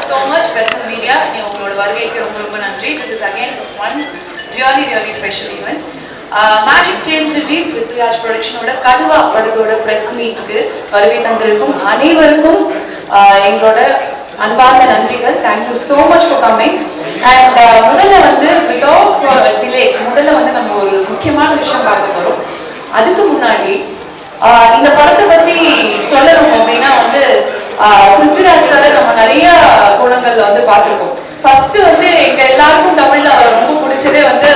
so much, press and media. This is again one really special event. Magic Films release Prithviraj production oda Kaduva படத்தோட press meet க்கு வருகை தந்திருக்கும் அனைவருக்கும் எங்களோட அன்பார்ந்த நன்றிகள். Thank you so much for coming. And முதல்ல வந்து without delay முதல்ல வந்து நம்ம ஒரு முக்கியமான விஷயம் பார்க்க போறோம். அதுக்கு முன்னாடி இந்த படத்தை பத்தி சொல்லணும் அப்படின்னா வந்து பிருத்விராஜ் சார் நம்ம நிறைய குணங்கள்ல வந்து பார்த்திருக்கோம். ஃபர்ஸ்ட் வந்து எங்க எல்லாருக்கும் தமிழ்ல ரொம்ப பிடிச்சதே வந்து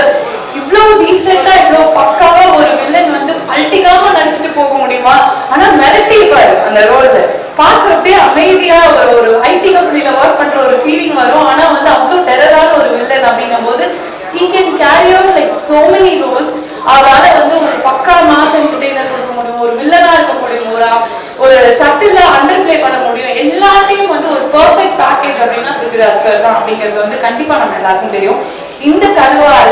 இவ்வளவு டீசெண்டா இவ்வளவு பக்காவா ஒரு வில்லன் வந்து அல்டிகாம நடிச்சுட்டு போக முடியுமா, ஆனா மிரட்டிப்பாரு அந்த ரோல்ல. பாக்குறப்பே அமைதியா ஒரு ஐடி கம்பெனில ஒர்க் பண்ற ஒரு ஃபீலிங் வரும். ஆனா வந்து அவ்வளவு டெரரான ஒரு வில்லன் அப்படிங்கும் போது he can carry out like so many roles. அவரால வந்து ஒரு பக்கா மாஸ் என்டர்டெய்னர் கொடுக்க முடியும், ஒரு வில்லனா இருக்க முடியும், ஒரு சட்டிலா அண்டர் பிளே பண்ண முடியும். எல்லாத்தையும் வந்து ஒரு பெர்ஃபெக்ட் பேக்கேஜ் அப்படின்னா பிருத்விராஜ் சார் தான் அப்படிங்கிறது வந்து கண்டிப்பா நம்ம எல்லாருக்கும் தெரியும். இந்த கடுவால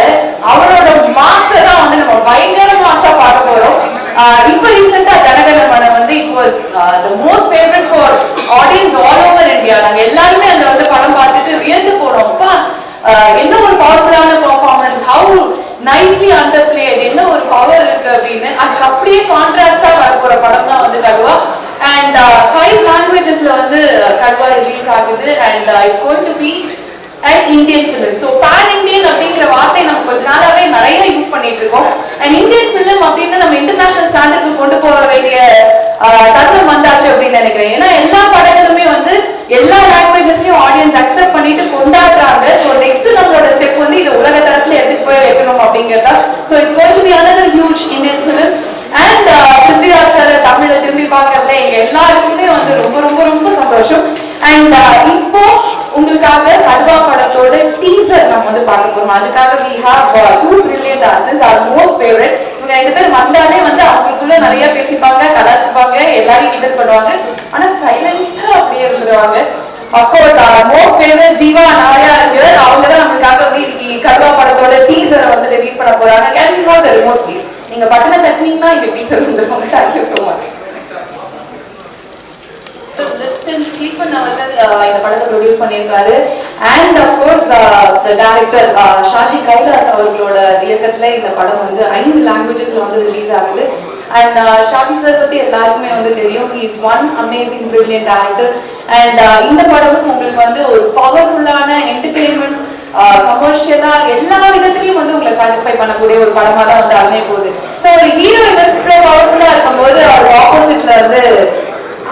அவரோட மாச தான் வந்து நம்ம பயங்கர மாசா பார்க்க போறோம். இப்ப ரீசெண்டா ஜனகணமன வந்து it was the most favourite for audience all over India. நாங்க எல்லாருமே அந்த வந்து படம் பார்த்துட்டு வியந்து போறோம். என்ன ஒரு பவர்ஃபுல்லான performance, how nicely underplayed, என்ன ஒரு பவர் இருக்கு அப்படின்னு. அதுக்கு அப்படியே கான்ட்ராஸ்டா வரப்போற படம் தான் வந்து கடுவா. அண்ட் 5 லாங்குவேஜஸ்ல வந்து கடுவா ரிலீஸ் ஆகுது. And it's going to be an Indian film. So pan Indian அப்படிங்கிற வார்த்தை நம்ம கொஞ்ச நாளாவே நிறைய யூஸ் பண்ணிட்டு இருக்கோம். and Indian film அப்படின்னா நம்ம இன்டர்நேஷனல் ஸ்டாண்டர்டுக்கு கொண்டு போக வேண்டிய தருணம் வந்தாச்சு அப்படின்னு நினைக்கிறேன். ஏன்னா எல்லா படங்களுமே வந்து எல்லா லாங்குவேஜஸ்லயும் ஆடியன்ஸ் அக்செப்ட் பண்ணிட்டு கொண்டாடுறாங்க. ஸோ நெக்ஸ்ட் நம்மளோட ஸ்டெப் வந்து இதை உலக தரத்துல எடுத்துட்டு போய் வைக்கணும் அப்படிங்கிறதா. So it's going to be another huge Indian film. And Prithviraj sir தமிழ்ல திரும்பி பார்க்கறதுல எங்க எல்லாருக்குமே வந்து ரொம்ப சந்தோஷம். அண்ட் இப்போ உங்களுக்காக கடுவா படத்தோட டீசர் நம்ம வந்து பார்க்க போறோம். அதுக்காக we have 2 brilliant artists, our most favorite. இவங்க 2 பேர் வந்தாலே வந்து அவங்களுக்குள்ள நிறைய பேசிப்பாங்க, கலாச்சிப்பாங்க, எல்லாரையும் கிண்டல் பண்ணுவாங்க. ஆனா சைலண்டா அப்படியே இருந்துருவாங்க. of course our most favorite Jeeva நாயா இருக்கு. அவங்க தான் நமக்காக வந்து இன்னைக்கு கடுவா படத்தோட டீசரை வந்து ரிலீஸ் பண்ண போறாங்க. can we have the remote please? நீங்க பட்டனை தட்டினீங்கன்னா இங்க டீசர் வந்துருவாங்க. thank you so much. Listin Stephen அவர்கள் இந்த படத்தை ப்ரொடியூஸ் பண்ணியிருக்காரு. And of course the director Shaji Kailas அவர்களோட இயக்கத்துல இந்த படம் வந்து 5 லாங்குவேஜஸ்ல வந்து ரிலீஸ் ஆகுது. அண்ட் ஷாஜி சார் பத்தி எல்லாருக்குமே வந்து தெரியும். he is one amazing brilliant director. And இந்த படமும் உங்களுக்கு வந்து ஒரு பவர்ஃபுல்லான என்டர்டெயின்மெண்ட், கமர்ஷியலா எல்லா விதத்திலையும் வந்து உங்களை சாட்டிஸ்ஃபை பண்ணக்கூடிய ஒரு படமா தான் வந்து அமைய போகுது. ஸோ ஒரு ஹீரோ இவ்வளவு பவர்ஃபுல்லா இருக்கும்போது அவர் ஆப்போசிட்ல வந்து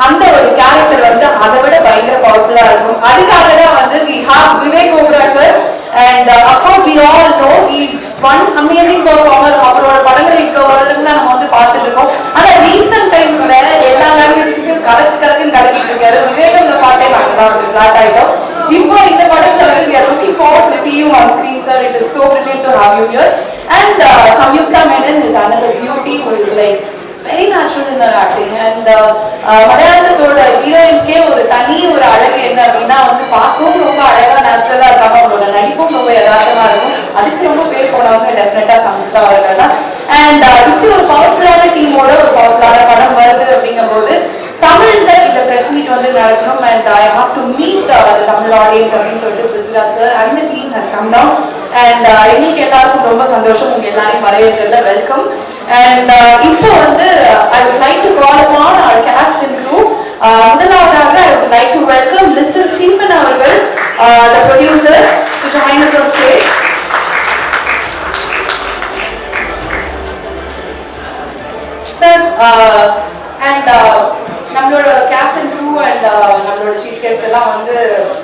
அந்த ஒரு கேரக்டர் வந்து அதை விட பயங்கர பவர்ஃபுல்லா இருக்கும். அதுக்காக தான் வந்து we have Vivek Oberoi sir. and of course we all know he is one amazing performer. அவரோட படங்களை இவ்வளவு வருடங்களா நம்ம வந்து பார்த்துட்டு இருக்கோம். ஆனா ரீசன்ட் டைம்ஸ்ல எல்லா லாங்குவேஜ்லயும் கலக்கிட்டு இருக்காரு. விவேகம் பார்த்தே நாங்க தான் வந்து ஃபிளாட் ஆயிட்டோம். இப்போ இந்த படத்துல வந்து we are looking forward to see you on screen sir. It is so brilliant to have you here. and Samyuktha Menon is another beauty who is like very natural in her acting. and மலையாளத்தோட ஹீரோயின்ஸ்க்கே ஒரு தனி ஒரு அழகு என்ன அப்படின்னா வந்து பார்க்கவும் ரொம்ப அழகா நேச்சுரலா இருக்காங்க. அவங்களோட நடிப்பும் ரொம்ப யதார்த்தமா இருக்கும். அதுக்கு ரொம்ப பேர் போனவங்க டெஃபினட்டா சம்யுக்தா அவர்கள் தான். அண்ட் இப்படி ஒரு பவர்ஃபுல்லான டீமோட ஒரு பவர்ஃபுல்லான படம் வருது அப்படிங்கும் போது தமிழ்ல இந்த பிரஸ் மீட் வந்து நடக்கணும். And I have to meet the Tamil audience அப்படின்னு சொல்லிட்டு Prithviraj sir and the team has come down. And எங்களுக்கு எல்லாருக்கும் ரொம்ப சந்தோஷம் உங்க எல்லாரையும் வரவேற்கிறதுல. வெல்கம். and இப்போ வந்து I would like to call upon our cast and crew. முதலாவதாக I would like to welcome Mr. Stephen அவர்கள், the producer, to join us on stage. sir, and நம்மளோட cast and crew and நம்மளோட chief guest எல்லாம் வந்து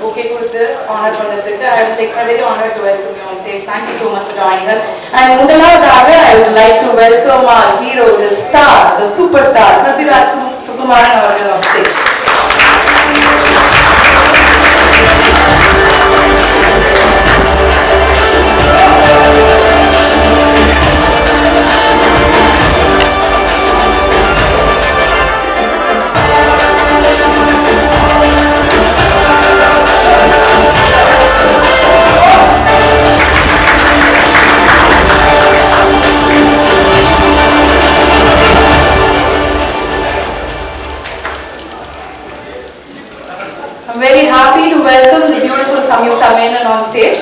bouquet கொடுத்து honor பண்ணதுக்கு I would like very honored to welcome you on stage. Thank you so much for joining us. and முதலாவதாக I would like to welcome our hero, the star, the superstar, Prithviraj Sukumaran அவர்கள் on stage. I'm very happy to welcome the beautiful Samyuktha Menon on stage.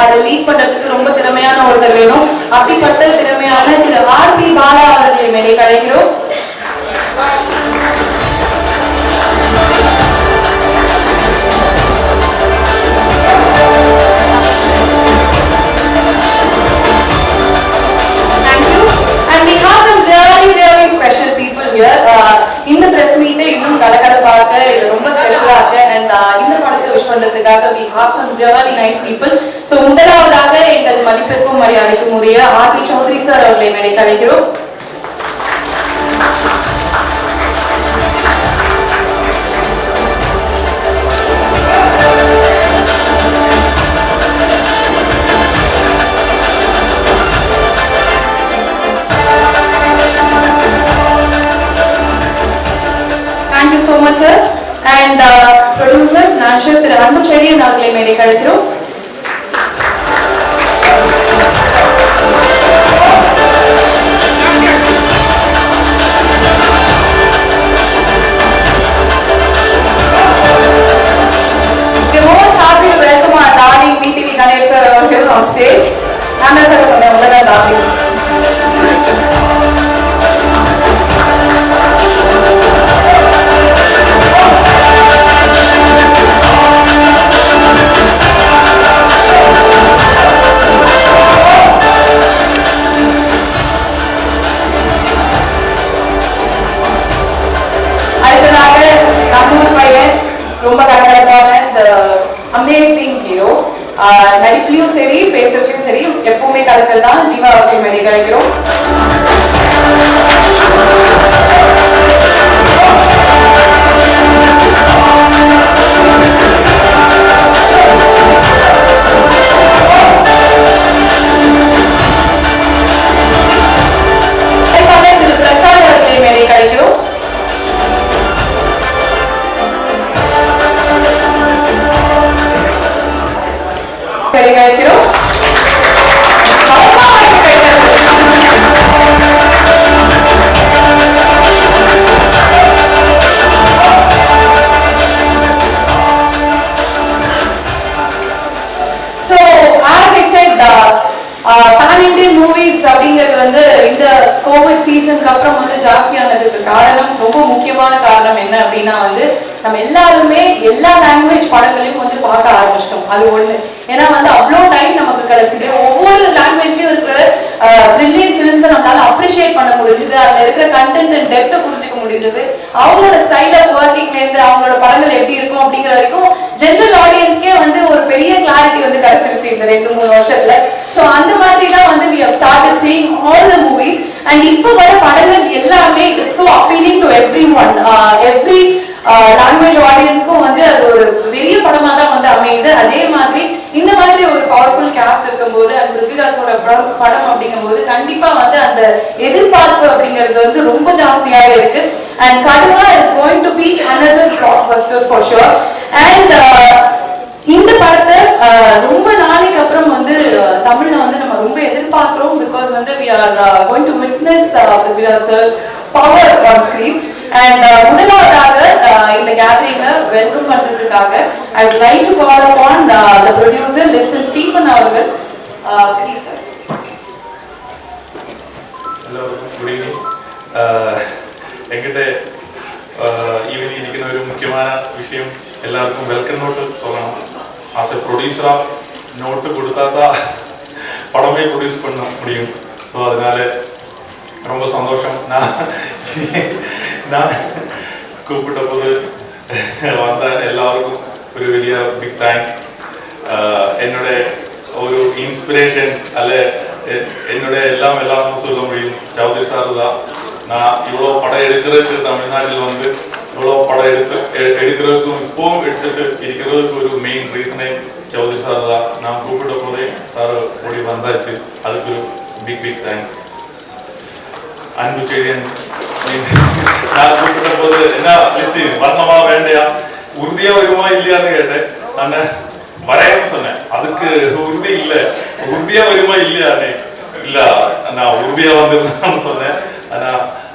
அதை lead பண்றதுக்கு ரொம்ப திறமையான ஒருத்தர் வேணும். அப்படிப்பட்ட திறமையான திரு ஆர்.பி. பாலா அவர்களை மேடை அழைக்கிறோம். இந்த பிரஸ் மீட்டை இன்னும் கலகலப்பாக்க ரொம்ப ஸ்பெஷலா இருக்கு. அண்ட் இந்த படத்தை விஷ் பண்றதுக்காக we have some really nice people. So முதலாவதாக எங்கள் மதிப்பிற்கும் மரியாதைக்கும் உரிய ஆர்.பி. சௌத்ரி சார் அவர்களை மேடைக்கு அழைக்கிறோம். So much sir. And producer financial திரு அன்பு செழியன் அவர்களை மேடைக்கு அழைக்கிறோம். We are most happy to welcome our darling PTV Ganesh sir here on stage. Anna sir சொன்ன முதல்ல darling. ரொம்ப கலகலப்பான the amazing hero. நடிப்புலயும் சரி பேசுறதுலயும் சரி எப்பவுமே கலக்கல் தான். ஜீவா அவர்களை மேடைக்கு அழைக்கிறோம். திரு பிரசாத் அவர்களை மேடைக்கு அழைக்கிறோம். கிடைக்கிறோம். So as I said, pan-Indian movies அப்படிங்கிறது வந்து இந்த கோவிட் சீசனுக்கு அப்புறம் வந்து ஜாஸ்தியானதுக்கு காரணம், ரொம்ப முக்கியமான காரணம் என்ன அப்படின்னா வந்து நம்ம எல்லாருமே எல்லா லாங்குவேஜ் படங்களையும் வந்து பார்க்க ஆரம்பிச்சிட்டோம். அது ஒண்ணு. ஏன்னா வந்து அவ்வளோ டைம் நமக்கு கிடைச்சிது. ஒவ்வொரு லாங்குவேஜ்லயும் இருக்கிற பிரில்லியன்ட் ஃபிலிம்ஸை நம்மளால அப்ரிஷியேட் பண்ண முடிஞ்சது. அதுல இருக்கிற கண்டென்ட் அண்ட் டெப்த்தை புரிஞ்சுக்க முடிஞ்சது. அவங்களோட ஸ்டைல் ஆஃப் ஒர்க்கிங்ல இருந்து அவங்களோட படங்கள் எப்படி இருக்கும் அப்படிங்கிற வரைக்கும் ஜெனரல் ஆடியன்ஸ்க்கே வந்து ஒரு பெரிய கிளாரிட்டி வந்து கிடைச்சிருச்சு இந்த 2-3 வருஷத்துல. ஸோ அந்த மாதிரி தான் வந்து we have started seeing all the movies. and இப்போ வர படங்கள் எல்லாமே it is so appealing to everyone. every language ஆடியன்ஸ்க்கும் வந்து அது ஒரு பெரிய படமா தான் வந்து அமையுது. அதே மாதிரி இந்த மாதிரி ஒரு பவர்ஃபுல் கேஸ்ட் இருக்கும்போது அண்ட் பிருத்விராஜோட படம் அப்படிங்கும்போது கண்டிப்பா வந்து அந்த எதிர்பார்ப்பு அப்படிங்கிறது வந்து ரொம்ப ஜாஸ்தியாவே இருக்கு. And Kaduva is going to be another blockbuster for sure. And இந்த படத்தை ரொம்ப நாளைக்கு அப்புறம் வந்து தமிழ்ல வந்து நம்ம ரொம்ப எதிர்பார்க்கிறோம். பிகாஸ் வந்து we are going to witness Prithviraj sir's power on screen. And முதலாவதாக இந்த கேதரிங்க வெல்கம் பண்றதுக்காக I would like to call upon the producer Liston Stephen அவர்கள். Please sir. Hello, good evening. எங்கிட்ட ஈவனிங் இருக்கிற ஒரு முக்கியமான விஷயம் எல்லாருக்கும் வெல்கம் நோட்டு சொல்லணும். ஆஸ் எ ப்ரொடியூசரா நோட்டு கொடுத்தா தான் படமே ப்ரொடியூஸ் பண்ண முடியும். ஸோ அதனால ரொம்ப சந்தோஷம். நான் கூப்பிட்ட போது வந்த எல்லாருக்கும் ஒரு வெளிய பிக் தேங்க்ஸ். என்னோட ஒரு இன்ஸ்பிரேஷன் அல்ல என்னோட எல்லாம் சொல்ல முடியும் சௌத்ரி சார் தான். நான் இவ்வளோ படம் எடுக்கிறதுக்கு தமிழ்நாட்டில் வந்து இவ்வளோ படம் எடுக்கிறதுக்கும் இப்போவும் எடுத்துட்டு இருக்கிறதுக்கு ஒரு மெயின் ரீசனே சௌத்ரி சார் தான். நான் கூப்பிட்ட போதே சார் ஓடி வந்தாச்சு. அதுக்கு ஒரு பிக் தேங்க்ஸ். அன்பு செழியன் நான் கூப்பிட்ட போது என்ன லிஸ்ட் வரணுமா வேண்டையா உறுதியா வருமா இல்லையான்னு கேட்டேன். நான் வரையன்னு சொன்னேன். அதுக்கு உறுதி இல்லை, உறுதியா வருமா இல்லையானே இல்ல நான் உறுதியா வந்துருந்தான்னு சொன்னேன். ஆனா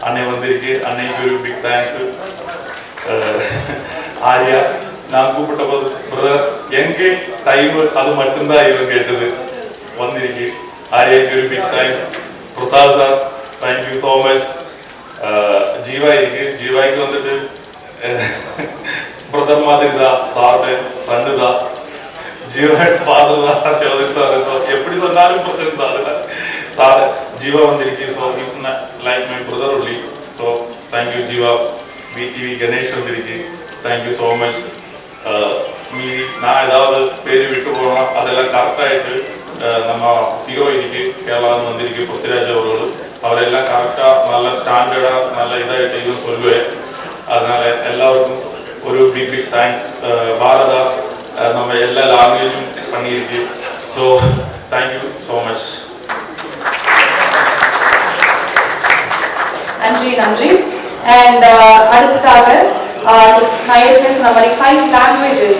அன்னை வந்திருக்கு. அன்னைக்கு ஒரு பிக் தேங்க்ஸ். ஆர்யா நான் கூப்பிட்ட போது பிரதர் எங்கே டைம் அது மட்டும்தான் இவன் கேட்டது வந்திருக்கு. ஆர்யாக்கு ஒரு big thanks. Prasad sir thank you so much. Jiiva இருக்கு. ஜீவாய்க்கு வந்துட்டு பிரதர் மாதிரி தான், சார்டு சண்டு தான், ஜீவா ஃபாதர் தான், சௌதரி சார் எப்படி சொன்னாலும் பிரச்சனை தான். அதுல சார் ஜீவா வந்திருக்கு. So is like my brother only. So thank you Jiiva. VTV Ganesh வந்திருக்கு. Thank you so much. மீறி நான் ஏதாவது பேர் விட்டு போனோம் அதெல்லாம் கரெக்டாகிட்டு நம்ம ஹீரோயினிக்கு கேரளான்னு வந்திருக்கு பிருத்திவிராஜ் அவர்கள். அவரெல்லாம் கரெக்டாக நல்ல ஸ்டாண்டர்டாக நல்ல இதாகிட்டு இதுவும் சொல்லுவேன். அதனால எல்லாருக்கும் ஒரு பிக் பிக் தேங்க்ஸ். பாரதா நம்ம எல்லா லாங்குவேஜும் பண்ணியிருக்கு. So thank you so much. நன்றி நன்றி. அண்ட் அடுத்ததாக நான் ஏற்கனவே சொன்ன மாதிரி 5 languages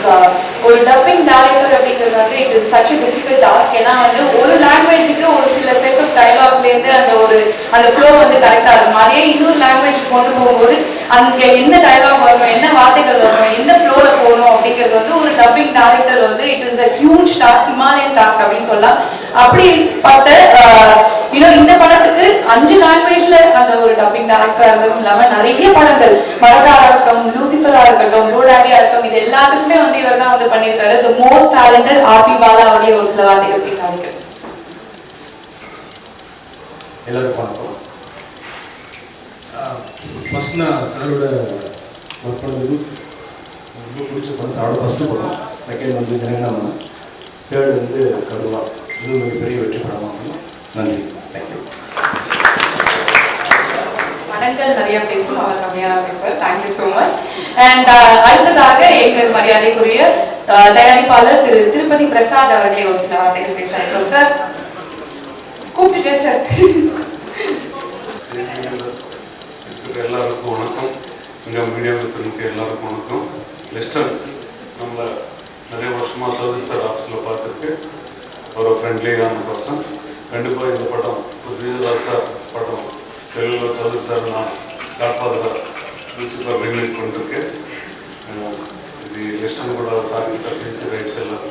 ஒரு டப்பிங் டைரக்டர் அப்படிங்கிறது வந்து it is such a difficult task. ஏன்னா வந்து ஒரு லாங்குவேஜுக்கு ஒரு சில செட் ஆஃப் டைலாக்ஸ்லேருந்து அந்த ஃப்ளோ வந்து கரெக்டாக இருக்கும். அதே இன்னொரு லாங்குவேஜ் கொண்டு போகும்போது அங்கே என்ன டைலாக் வரணும், என்ன வார்த்தைகள் வரணும், எந்த ஃப்ளோவில் போகணும் அப்படிங்கிறது வந்து ஒரு டப்பிங் டைரக்டர் வந்து it is a huge task, Himalayan task அப்படின்னு சொல்லலாம். அப்படிப்பட்ட இந்த படத்துக்கு 5 லாங்குவேஜ்ல அந்த ஒரு டப்பிங் டைரக்டரா இருந்ததும் இல்லாம நிறைய படங்கள் மரக்காரா இருக்கட்டும், லூசிஃபரா இருக்கட்டும், ரோடாடியா இருக்கட்டும், இது எல்லாத்துக்குமே வந்து இவர் தான் வந்து பண்ணியிருக்காரு. The most talented RB Bala அவருடைய ஒரு சில வார்த்தைகள் பேச ஆரம்பிக்கிறேன். எல்லாருக்கும் வணக்கம். ஃபர்ஸ்ட் நான் சாரோட ஒர்க் பண்ணது ரொம்ப பிடிச்ச படம். சாரோட ஃபர்ஸ்ட் படம். செகண்ட் வந்து ஜனகணமன, தேர்ட் வந்து கடுவா. இது மிகப்பெரிய வெற்றி படமாகும். நன்றி. தேங்க்யூ. படங்கள் நிறைய பேசும், அவர் கம்மியாக தான் பேசுவார். Thank you so much. அண்ட் அடுத்ததாக எங்கள் மரியாதைக்குரிய தயாரிப்பாளர் திரு திருப்பதி பிரசாத் அவர்களே ஒரு சில வார்த்தைகள் பேச இருக்கிறோம். சார் கூப்பிட்டு சார். எல்லாருக்கும் வணக்கம். இங்கே மீடியா மித்திரனுக்கு எல்லாருக்கும் வணக்கம். லிஸ்டன் நம்மளை நிறைய வருஷமாக சௌதரி சார் ஆஃபீஸில் பார்த்துருக்கு. ஒரு ஃப்ரெண்ட்லியான பர்சன். கண்டிப்பாக இந்த படம் பிருத்விராஜ் சார் படம் தெலுங்குல சௌதரி சார் நான் காட்ஃபாதராக லூசிஃபர் ரீமேக் பண்ணிருக்கேன். இது லிஸ்டன் கூட சார்கிட்ட பேசி ரைட்ஸ் எல்லாம்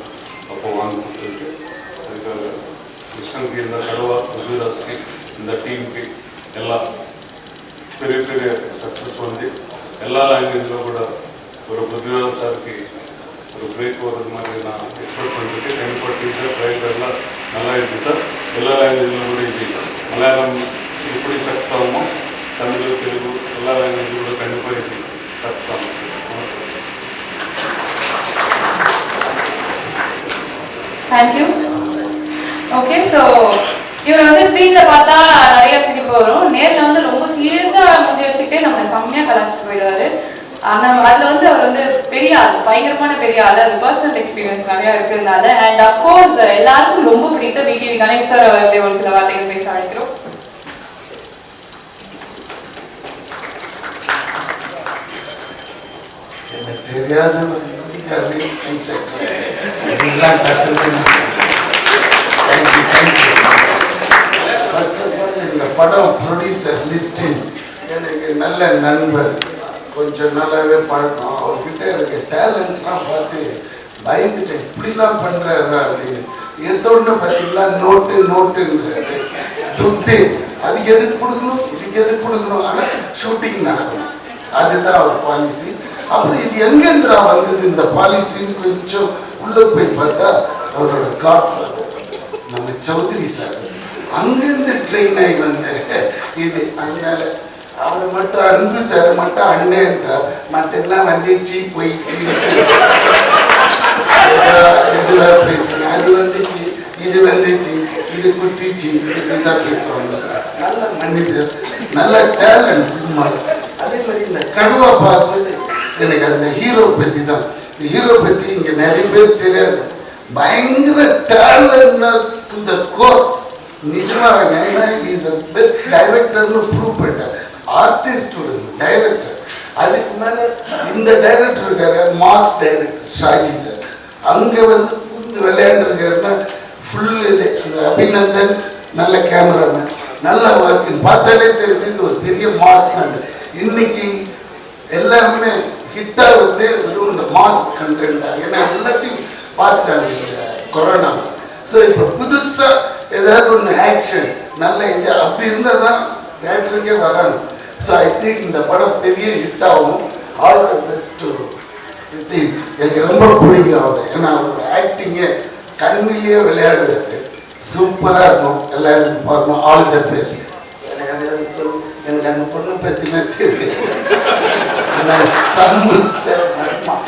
அப்போ வாங்கி கொடுத்துருக்கு. அதுக்காக லிஸ்டனுக்கு இந்த கடுவா பிருத்விராஜ்க்கு இந்த டீமுக்கு எல்லாம் பெரிய பெரிய சக்ஸஸ் வந்து எல்லா லாங்குவேஜில் கூட ஒரு பிருத்விராஜ் சாருக்கு ஒரு பிரேக் வர்றது மாதிரி நான் எக்ஸ்பெக்ட் பண்ணிருக்கேன். கண்டிப்பாக டீச்சர் ட்ரைவர் எல்லாம் நல்லா இருக்குது சார். எல்லா லாங்குவேஜிலும் கூட இது மலையாளம் எப்படி சக்ஸஸ் ஆகுமோ தமிழ், தெலுங்கு எல்லா லாங்குவேஜும் கூட கண்டிப்பாக இது சக்ஸஸ் ஆகும் சார். தேங்க்யூ. ஓகே, ஸோ இவர் வந்து ஸ்க்ரீன்ல பார்த்தா நிறைய சிரிப்பு வரும். நேரில் வந்து ரொம்ப சீரியஸாக முடிஞ்சு வச்சுக்கிட்டே நம்மளை செம்மையாக கலாச்சிட்டு போயிடுவாரு. அதில் வந்து அவர் வந்து பெரிய ஆள், பயங்கரமான பெரிய ஆள். அது பர்சனல் எக்ஸ்பீரியன்ஸ் நிறையா இருக்கிறதுனால. அண்ட் அஃப்கோர்ஸ் எல்லாருக்கும் ரொம்ப பிடித்த விடிவி கணேஷ் சார் அவர்களை ஒரு சில வார்த்தைகள் பேச அழைக்கிறோம். எனக்கு தெரியாத ஃபர்ஸ்ட் ஆஃப் ஆல் இந்த படம் ப்ரொடியூசர் லிஸ்டின் எனக்கு நல்ல நண்பர், கொஞ்சம் நல்லாவே பழக்கம். அவர்கிட்ட இருக்க டேலண்ட்ஸ்லாம் பார்த்து பயந்துட்டேன், இப்படிலாம் பண்ணுறாரு அப்படின்னு. எடுத்தோடனே பார்த்தீங்களா நோட்டுன்றாரு, துட்டு அதுக்கு எதுக்கு கொடுக்கணும், இதுக்கு எதுக்கு கொடுக்கணும், ஆனால் ஷூட்டிங் நடக்கணும், அதுதான் அவர் பாலிசி. அப்புறம் இது எங்கேந்திரா வந்தது இந்த பாலிசின்னு கொஞ்சம் உள்ள போய் பார்த்தா அவரோட காட்ஃபாதர் நம்ம சௌத்ரி சார் அங்கேருந்து ட்ரெயின் ஆகி வந்த இது. அதனால அவர் மட்டும் அன்பு சார் மட்டும் அண்ணன்ட்டார், மற்றெல்லாம் வந்துச்சு போயிடுச்சு எதுவாக பேசுங்க, அது வந்துச்சு இது வந்துச்சு இது குத்திச்சு இப்படிதான் பேசுவாங்க. நல்ல மனிதர், நல்ல டேலண்ட் சினிமா. அதே மாதிரி இந்த கடுவா பார்க்கும்போது எனக்கு அந்த ஹீரோ பற்றி தான். ஹீரோ பற்றி இங்கே நிறைய பேர் தெரியாது. பயங்கர டேலண்ட் டு த கோர். நிஜமாக ஏன்னா இஸ் பெஸ்ட் டைரக்டர்னு ப்ரூவ் பண்ணிட்டார். Artist director. அதுக்கு மேலே இந்த டைரக்டர் இருக்காரு, மாஸ் டைரக்டர் ஷாஜி சார். அங்கே வந்து புரிந்து விளையாண்டுருக்காருன்னா ஃபுல் இது அந்த அபிநந்தன் நல்ல கேமராமேன், நல்ல ஒர்க். இது பார்த்தாலே தெரியுது இது ஒரு பெரிய மாஸ் கண்டென்ட். இன்னைக்கு எல்லாருமே ஹிட்டாக வந்து வெறும் இந்த மாஸ் கண்டென்ட் தான். ஏன்னா எல்லாத்தையும் பார்த்துட்டாங்க இந்த கொரோனாவில். ஸோ இப்போ புதுசாக ஏதாவது ஒன்று ஆக்ஷன் நல்ல இது அப்படி இருந்தால் தான் தேட்டருக்கே வராங்க. ஸோ ஐ திங்க் இந்த படம் பெரிய ஹிட்டாகும். All the best to Prithvi. எனக்கு ரொம்ப பிடிக்கும் அவர். ஏன்னா அவரோட ஆக்டிங்கே கண்ணிலேயே விளையாடுவார். சூப்பராக இருக்கும். எல்லாருக்கும் பார்க்கணும். All the best. எனக்கு அந்த பொண்ணு பற்றினா தெரியுது. சம்யுக்தா மேனன்.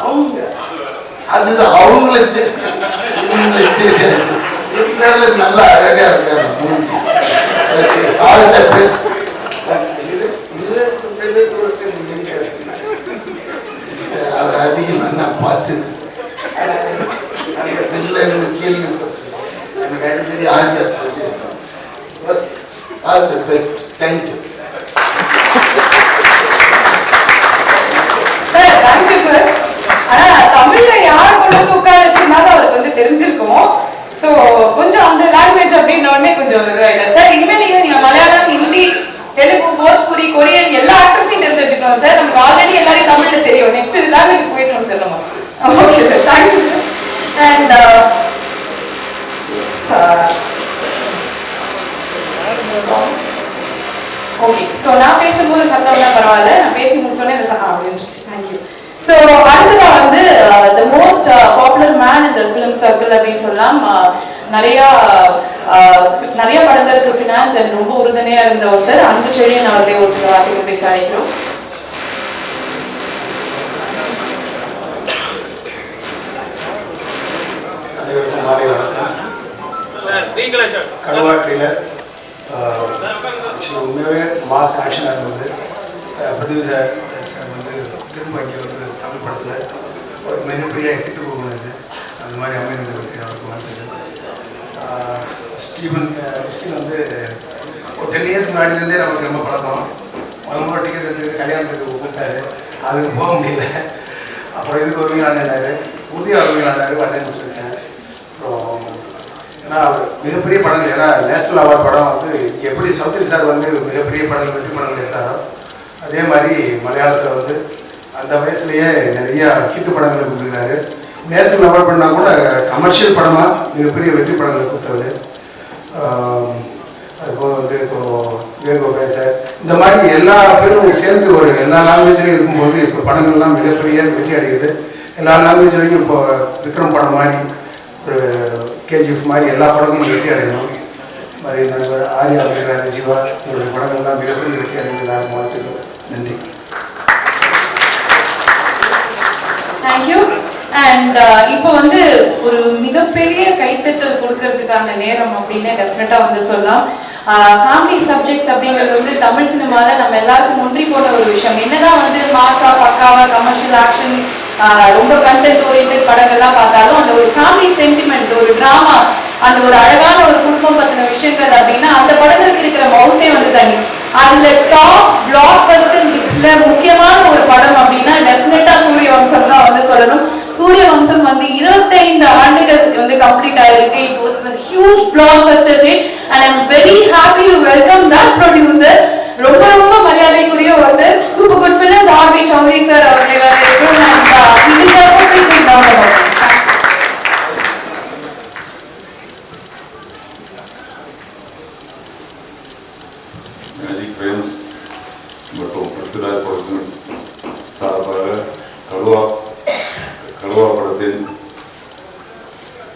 அவங்க அதுதான் அவங்களுக்கு இவங்களுக்கு தெரியாது. இருந்தாலும் நல்லா அழகாக இருக்காங்க மூஞ்சி. All the best. அவர் அதிகமாக நான் பார்த்தது பிள்ளைன்னு கேள்விப்பட்டேன். எனக்கு அடிக்கடி ஆர்யா சொல்லியிருக்கேன். Okay, all the best. Thank you sir. Thank you sir. ஆனால் தமிழில் யார் கொண்டு வந்து உட்கார வச்சுனாலும் அவருக்கு வந்து தெரிஞ்சிருக்கும். ஸோ கொஞ்சம் அந்த லாங்குவேஜ் அப்படின்ன உடனே கொஞ்சம் இதுவாகிட்டார் சார். இனிமேல் நீங்கள் மலையாளம், ஹிந்தி, தெலுங்கு, போஜ்பூரி, கொரியன் எல்லா ஆக்டர்ஸையும் தெரிஞ்சு வச்சுக்கணும் சார். நமக்கு ஆல்ரெடி எல்லாரையும் தமிழில் தெரியும். நெக்ஸ்ட் லாங்குவேஜ் போயிடணும் சார் நம்ம. Okay sir, thank you sir. And okay, so நான் பேசும்போது சத்தம்னா பரவாயில்ல, நான் பேசி முடிச்சோடனே இந்த சத்தம் அப்படின்னுச்சு. தேங்க்யூ. ஸோ அடுத்ததாக வந்து த மோஸ்ட் பாப்புலர் மேன் இந்த ஃபிலிம் சர்க்கிள் அப்படின்னு சொல்லலாம். நிறைய படங்களுக்கு ஃபினான்ஸ் அண்ட் ரொம்ப உறுதுணையாக இருந்த ஒருத்தர் அன்பு செழியன் அவர்களே ஒரு சில வார்த்தைகள் பேச அழைக்கிறோம். அனைவருக்கும் மாலை வணக்கம். கடுவா ட்ரெய்லர் உண்மையாகவே மாஸ் ஆக்ஷனாக இருந்தது. பிரதிவிராஜ் சார் வந்து திரும்ப இங்கே வந்து தமிழ் படத்தில் ஒரு மிகப்பெரிய ஹிட்டு கொடுக்கணுது. அந்த மாதிரி அமையணுங்கிறதுக்கு அவருக்கு வந்தது. ஸ்டீவன் வந்து ஒரு 10 இயர்ஸ் முன்னாடிலேருந்தே நமக்கு ரொம்ப பழக்கம். முதல்ல டிக்கெட் எடுத்துக்கிட்டு கல்யாணத்துக்கு கூப்பிட்டாரு. அதுக்கு போக முடியல. அப்புறம் இதுக்கு வருவீங்களான்னாரு, உறுதியாக வருவீங்களான்னாரு, வரேன்னு சொல்லிட்டேன். அப்புறம் ஏன்னா அவர் மிகப்பெரிய படங்கள், ஏன்னா நேஷனல் அவார்ட் படம் வந்து எப்படி சௌத்ரி சார் வந்து மிகப்பெரிய படங்கள் வெற்றி படங்கள் எடுத்தாரோ அதே மாதிரி மலையாளத்தில் வந்து அந்த வயசுலேயே நிறையா ஹிட்டு படங்களை கொடுத்துருக்காரு. நேஷனல் அவார்ட் பண்ணால் கூட கமர்ஷியல் படமாக மிகப்பெரிய வெற்றி படங்களை கொடுத்தவர். அதுபோக வந்து இப்போது விவேக் ஓபராய் சார், இந்த மாதிரி எல்லா பேரும் சேர்ந்து ஒரு எல்லா லாங்குவேஜ்லையும் இருக்கும்போது இப்போ படங்கள்லாம் மிகப்பெரிய வெற்றி அடையுது. எல்லா லாங்குவேஜ்லையும் இப்போ விக்ரம் படம் மாதிரி, ஒரு கேஜிஎஃப் மாதிரி எல்லா படங்களும் வெற்றி அடையணும். மாதிரி நண்பர் ஆர்யா இருக்கிறார், சிவா, உங்களுடைய படங்கள்லாம் மிகப்பெரிய வெற்றி அடைந்து எல்லாருக்கும் வாழ்த்துக்கள். நன்றி. தேங்க்யூ. அண்ட் இப்போ வந்து ஒரு மிகப்பெரிய கைத்தட்டல் கொடுக்கறதுக்கான நேரம் அப்படின்னு டெஃபினட்டா வந்து சொல்லலாம். ஃபேமிலி சப்ஜெக்ட்ஸ் அப்படிங்கிறது வந்து தமிழ் சினிமாவில் நம்ம எல்லாருக்கும் ஒன்றி போன ஒரு விஷயம். என்னதான் வந்து மாசா பக்காவா கமர்ஷியல் ஆக்ஷன் ரொம்ப கண்டென்ட் ஓரியன்ட் படங்கள்லாம் பார்த்தாலும் அந்த ஒரு ஃபேமிலி சென்டிமெண்ட், ஒரு டிராமா, அந்த ஒரு அழகான ஒரு குடும்பம் பத்தின விஷயங்கள் அப்படின்னா அந்த படங்களுக்கு இருக்கிற மவுசே வந்து தனி. அதுல டாப் பிளாக் பஸ்டர் ஹிட்ஸ்ல முக்கியமான ஒரு படம் அப்படின்னா டெஃபினட்டா சூரிய வம்சம் தான் வந்து சொல்லணும். சூரிய வம்சம் வந்து 25 ஆண்டுகள் வந்து கம்ப்ளீட் ஆயிருக்கு. It was a huge blockbuster hit and I'm very happy to welcome that producer. ரொம்ப ரொம்ப மரியாதைக்குரிய ஒருத்தர், சூப்பர் குட் ஃபிலிம்ஸ் ஆர்வி சௌத்ரி சார் அவர்களை வரவேற்கிறோம். and இது perfectly round about. Magic Frames மற்றும் பிருத்விராஜ் ப்ரொடக்ஷன்ஸ் சார்பாக கடுவா படத்தின்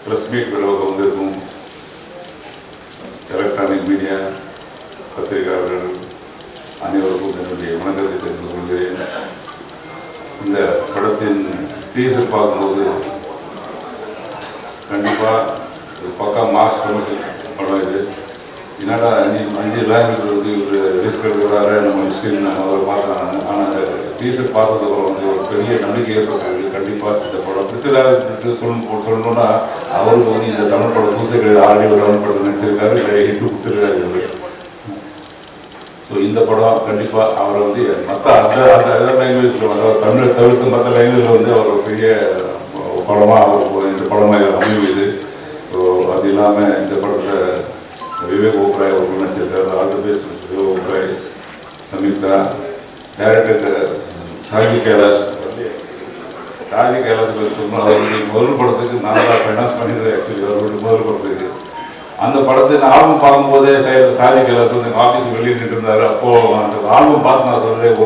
ப்ரெஸ் மீட் விளைவாக வந்திருக்கும் எலக்ட்ரானிக் மீடியா பத்திரிகையாளர்கள் அனைவருக்கும் என்னுடைய வணக்கத்தை தெரிந்து கொள்கிறேன். இந்த படத்தின் டீசர் பார்க்கும்போது கண்டிப்பாக ஒரு பக்கா மாஸ் கமர்ஷியல் படம். இது என்னடா 5 லாங்குவேஜ் வந்து ஒரு ரிஸ்க் எடுக்கிறாரு நம்ம முஸ்லீம் முதல்ல பார்க்குறாங்க. ஆனால் டீசர் பார்த்ததுக்கப்புறம் வந்து ஒரு பெரிய நம்பிக்கை ஏற்பட்டிருக்கு. கண்டிப்பாக இந்த படம் பிருத்திவிராஜ் சொல்லணும்னா அவருக்கு வந்து இந்த தமிழ் படம் புதுசு கிடையாது, ஆல்ரெடி ஒரு தமிழ் படத்தை நடிச்சிருக்காரு, ஹிட்டு கொடுத்துருக்காரு இவர். ஸோ இந்த படம் கண்டிப்பாக அவரை வந்து மற்ற அதர் லாங்குவேஜில் அதாவது தமிழை தவிர்த்து மற்ற லாங்குவேஜில் வந்து அவர் ஒரு பெரிய படமாக அவருக்கு இந்த படமாக அமையுது. ஸோ அது இல்லாமல் இந்த படத்தில் விவேக் ஓபராய் அவர்கள் நடிச்சிருக்காரு, all the best Vivek Oberoi, Samyuktha, director Shaji Kailas. Shaji Kailas சொன்னால் அவருடைய முதல் படத்துக்கு நான் தான் ஃபைனான்ஸ் பண்ணியிருந்தேன். ஆக்சுவலி அவருடைய முதல் படத்துக்கு அந்த படத்தை நான் ஆல்பம் பார்க்கும்போதே ஷாஜி கைலாஸ் வந்து எங்கள் ஆஃபீஸுக்கு வெளியிட்டு இருந்தார். அப்போது அந்த ஆல்பம் பார்த்து நான் சொல்கிறேன்,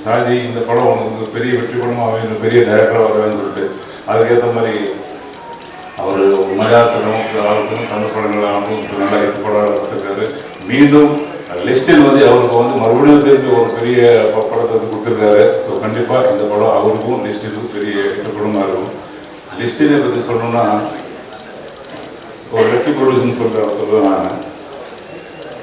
ஷாஜி இந்த படம் உனக்கு பெரிய வெற்றி படமாக வேணும், பெரிய டைரக்டராக வருவேன்னு சொல்லிட்டு அதுக்கேற்ற மாதிரி அவர் மலையாளத்திலும் ஆகட்டும் தமிழ் படங்களாகட்டும் நல்லா 8 படம் எடுத்திருக்காரு. மீண்டும் லிஸ்டில் வந்து அவருக்கு வந்து மறுபடியும் திருப்பி ஒரு பெரிய படத்தை வந்து கொடுத்துருக்காரு. ஸோ கண்டிப்பாக இந்த படம் அவருக்கும் லிஸ்டிலும் பெரிய 8 படமாக இருக்கும். லிஸ்டினை பற்றி சொல்லணும்னா ஒரு லக்கி ப்ரொடியூசர்னு சொல்லுவேன் நான்.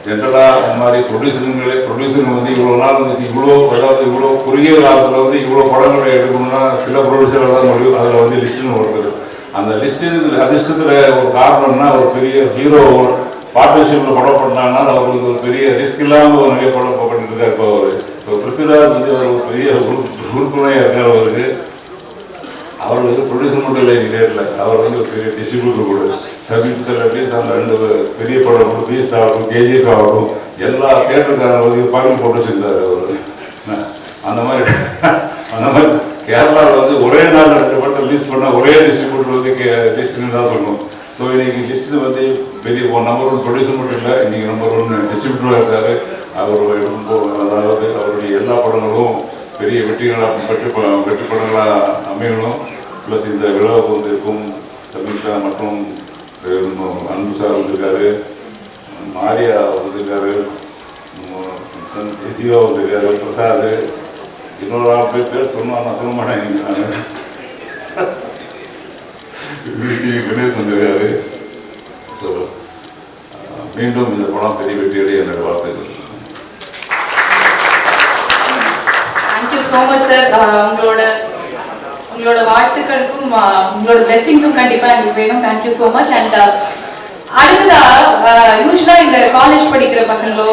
ஜென்ரலாக இந்த மாதிரி ப்ரொடியூசருங்க வந்து இவ்வளோ நாள் வந்து இவ்வளோ குறுகிய காலத்தில் வந்து இவ்வளோ படங்களை எடுக்கணும்னா சில ப்ரொடியூசராக தான் முடியும். அதில் வந்து லிஸ்ட்டுன்னு ஒருத்தர். அந்த லிஸ்ட்டு அதிர்ஷ்டத்தில் ஒரு காரணம்னா ஒரு பெரிய ஹீரோ பார்ட்னர்ஷிப்பில் படம் பண்ணாங்கன்னா அவருக்கு ஒரு பெரிய ரிஸ்க் இல்லாமல் ஒரு நிறைய படம் பண்ணிட்டு தான் இருப்பார் அவர். ஸோ பிருத்திவிராஜ் வந்து அவர் ஒரு பெரிய உறுதுணையாக இருக்கார் அவருக்கு. அவர் வந்து ப்ரொடியூசர் மட்டும் இல்லை நேரில், அவர் வந்து ஒரு பெரிய டிஸ்ட்ரிபியூட்டர் கூட. சமீபத்தில் அட்லீஸ்ட் அந்த 2 பெரிய படம் கூட பீஸ்ட் ஆகட்டும், கேஜிஎஃப் ஆகட்டும், எல்லா தேட்டருக்காரங்க பாக்கெட் போட்டு செஞ்சார் அவர். அந்த மாதிரி கேரளாவில் வந்து ஒரே நாள் 2 படம் ரிலீஸ் பண்ணால் ஒரே டிஸ்ட்ரிபியூட்டர் வந்து லிஸ்ட்டுன்னு தான் சொல்லணும். ஸோ இன்றைக்கி லிஸ்ட்டு வந்து பெரிய நம்பர் 1 ப்ரொடியூசர் மட்டும் இல்லை, இன்றைக்கி நம்பர் 1 டிஸ்ட்ரிபியூட்டராக இருக்கார். அவர் அதாவது அவருடைய எல்லா படங்களும் பெரிய வெற்றி படங்களாக அமையணும். ப்ளஸ் இந்த விழாவுக்கு வந்திருக்கும் சம்யுக்தா மற்றும் அன்பு சார் வந்திருக்காரு, மாரியா வந்திருக்காரு, ஜீவா வந்திருக்காரு, பிரசாத், இன்னொரு 4 பேர் சொன்னால் நான் சொல்ல மாட்டேன். நான் டிவி கணேஷ் வந்திருக்காரு. ஸோ மீண்டும் இந்த படம் பெரிய வெற்றியடைய என்னோட வாழ்த்துக்கள். Thank you so much sir. உங்களோட வாழ்த்துக்களுக்கும் உங்களோட பிளெஸிங்ஸும் கண்டிப்பாக எங்களுக்கு வேணும். Thank you so much. அண்ட் அடுத்ததா யூஸ்வலாக இந்த காலேஜ் படிக்கிற பசங்களோ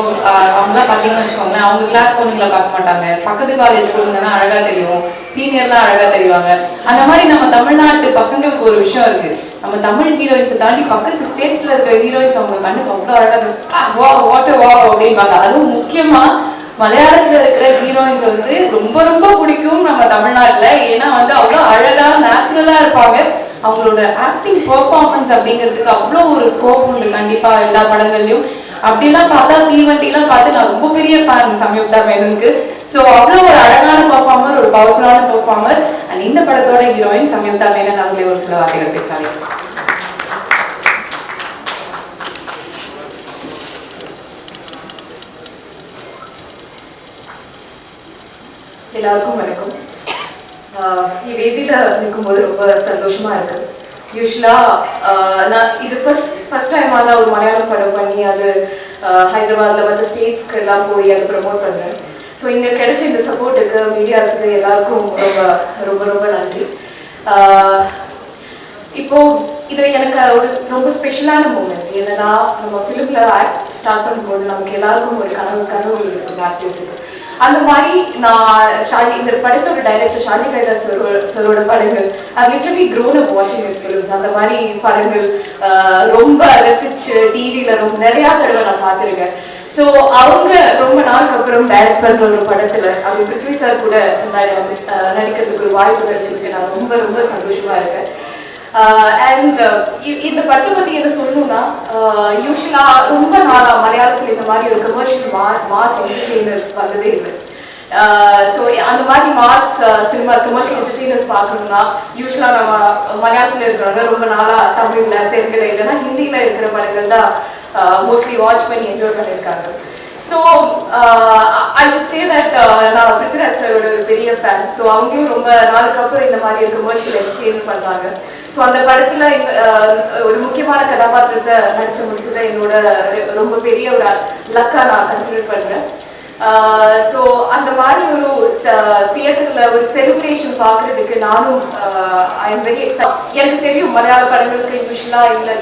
அவங்களாம் பார்த்தீங்கன்னு வச்சுக்கோங்களேன், அவங்க கிளாஸ் பொண்ணுங்களை பார்க்க மாட்டாங்க, பக்கத்து காலேஜ் பொண்ணுங்க தான் அழகாக தெரியும், சீனியர்லாம் அழகாக தெரிவாங்க. அந்த மாதிரி நம்ம தமிழ்நாட்டு பசங்களுக்கு ஒரு விஷயம் இருக்கு, நம்ம தமிழ் ஹீரோயின்ஸை தாண்டி பக்கத்து ஸ்டேட்ல இருக்கிற ஹீரோயின்ஸ் அவங்க கண்ணுக்கு அவ்வளோ அழகாக வா அப்படின்பாங்க. அதுவும் முக்கியமாக மலையாளத்துல இருக்கிற ஹீரோயின்ஸ் வந்து ரொம்ப ரொம்ப பிடிக்கும் நம்ம தமிழ்நாட்டுல. ஏன்னா வந்து அவ்வளோ அழகா நேச்சுரலா இருப்பாங்க. அவங்களோட ஆக்டிங் பெர்ஃபார்மன்ஸ் அப்படிங்கிறதுக்கு அவ்வளோ ஒரு ஸ்கோப் உண்டு கண்டிப்பா எல்லா படங்கள்லயும். அப்படிலாம் பார்த்தா தீவண்டிலாம் பார்த்து நான் ரொம்ப பெரிய ஃபேன் சம்யுக்தா மேனனுக்கு. ஸோ அவ்வளோ ஒரு அழகான பெர்ஃபார்மர், ஒரு பவர்ஃபுல்லான பெர்ஃபார்மர். அண்ட் இந்த படத்தோட ஹீரோயின் சம்யுக்தா மேனன் அவங்களே ஒரு சில வார்த்தைகள் பேசுறாங்க. எல்லாருக்கும் வணக்கம். வேதியில் நிற்கும்போது ரொம்ப சந்தோஷமாக இருக்குது. யூஸ்வலாக நான் இது ஃபர்ஸ்ட் டைமாக தான் ஒரு மலையாளம் படம் பண்ணி அது ஹைதராபாத்தில் மற்ற ஸ்டேட்ஸ்க்கு எல்லாம் போய் அதை ப்ரமோட் பண்ணுறேன். ஸோ இங்கே கிடைச்ச இந்த சப்போர்ட்டுக்கு மீடியாஸுக்கு எல்லாருக்கும் ரொம்ப ரொம்ப ரொம்ப நன்றி. இப்போது இது எனக்கு ஒரு ரொம்ப ஸ்பெஷலான மூமெண்ட். என்னன்னா நம்ம ஃபிலிமில் ஆக்ட் ஸ்டார்ட் பண்ணும்போது நமக்கு எல்லாருக்கும் ஒரு கனவு இருக்கும் ஆக்டர்ஸுக்கு. அந்த மாதிரி நான் இந்த படத்தோட டைரக்டர் ஷாஜி கைலாஸ் சரோட படங்கள் லிட்டரலி க்ரோன் அப் வாட்சிங் ஹிஸ் ஃபிலிம்ஸ். அந்த மாதிரி படங்கள் ரொம்ப ரசிச்சு டிவியில் ரொம்ப நிறையா தடவை நான் பார்த்துருக்கேன். ஸோ அவங்க ரொம்ப நாளுக்கு அப்புறம் டைரக்ட் பண்ணுற ஒரு படத்தில் அது பிருத்வி சார் கூட நடிக்கிறதுக்கு ஒரு வாய்ப்பு கிடைச்சிருக்கு. நான் ரொம்ப ரொம்ப சந்தோஷமாக இருக்கேன். அண்ட் இந்த படத்தை பற்றி என்ன சொல்லணும்னா, யூஸ்வலாக ரொம்ப நாளாக மலையாளத்தில் இந்த மாதிரி ஒரு கமர்ஷியல் மாஸ் என்டர்டெய்னர் வந்ததே இல்லை. ஸோ அந்த மாதிரி மாஸ் சினிமாஸ் கமர்ஷியல் என்டர்டெய்னர்ஸ் பார்க்கணும்னா யூஸ்வலாக நம்ம மலையாளத்தில் இருக்கிறவங்க ரொம்ப நாளாக தமிழில் தெலுங்குல இல்லைன்னா ஹிந்தியில் இருக்கிற படங்கள் தான் மோஸ்ட்லி வாட்ச் பண்ணி என்ஜாய் பண்ணியிருக்காங்க. So I should say that நான் பிருத்விராஜ் சாரோட ஒரு பெரிய ஃபேன். ஸோ அவங்களும் ரொம்ப நாளுக்கு அப்புறம் இந்த மாதிரி ஒரு கமர்ஷியல் என்டர்டெயின் பண்ணுறாங்க. ஸோ அந்த படத்தில் ஒரு முக்கியமான கதாபாத்திரத்தை நடிச்சு முடிச்சதை என்னோட ரொம்ப பெரிய ஒரு லக்காக நான் கன்சிடர் பண்ணுறேன். ஸோ அந்த மாதிரி ஒரு தியேட்டரில் ஒரு செலிப்ரேஷன் பார்க்குறதுக்கு நானும் ஐ எம் வெரி எக்ஸைட். எனக்கு தெரியும் மலையாள படங்களுக்கு யூஸ்வலாக இல்லை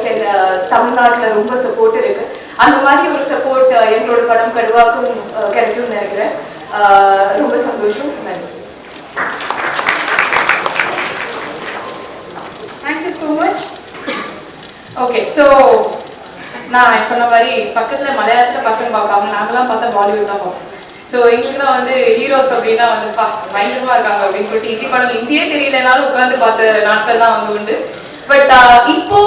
தமிழ்நாட்டில் ரொம்ப சப்போர்ட் இருக்குது. அந்த மாதிரி ஒரு சப்போர்ட் எங்களோட படம் கடுவாக்கும் கிடைக்கும்னு நினைக்கிறேன். ரொம்ப சந்தோஷம். நன்றி. Thank you so much. Okay, so நான் சொன்ன மாதிரி பக்கத்தில் மலையாளத்தில் பசங்க பார்க்காம நாங்களாம் பார்த்தா பாலிவுட் தான் பார்ப்போம். ஸோ எங்களுக்கு தான் வந்து ஹீரோஸ் அப்படின்னா வந்துப்பா பயங்கரமாக இருக்காங்க அப்படின்னு சொல்லிட்டு ஹிந்தி படம் இந்தியே தெரியலனாலும் உட்காந்து பார்த்த நாட்கள் தான் வந்து உண்டு. பட் இப்போ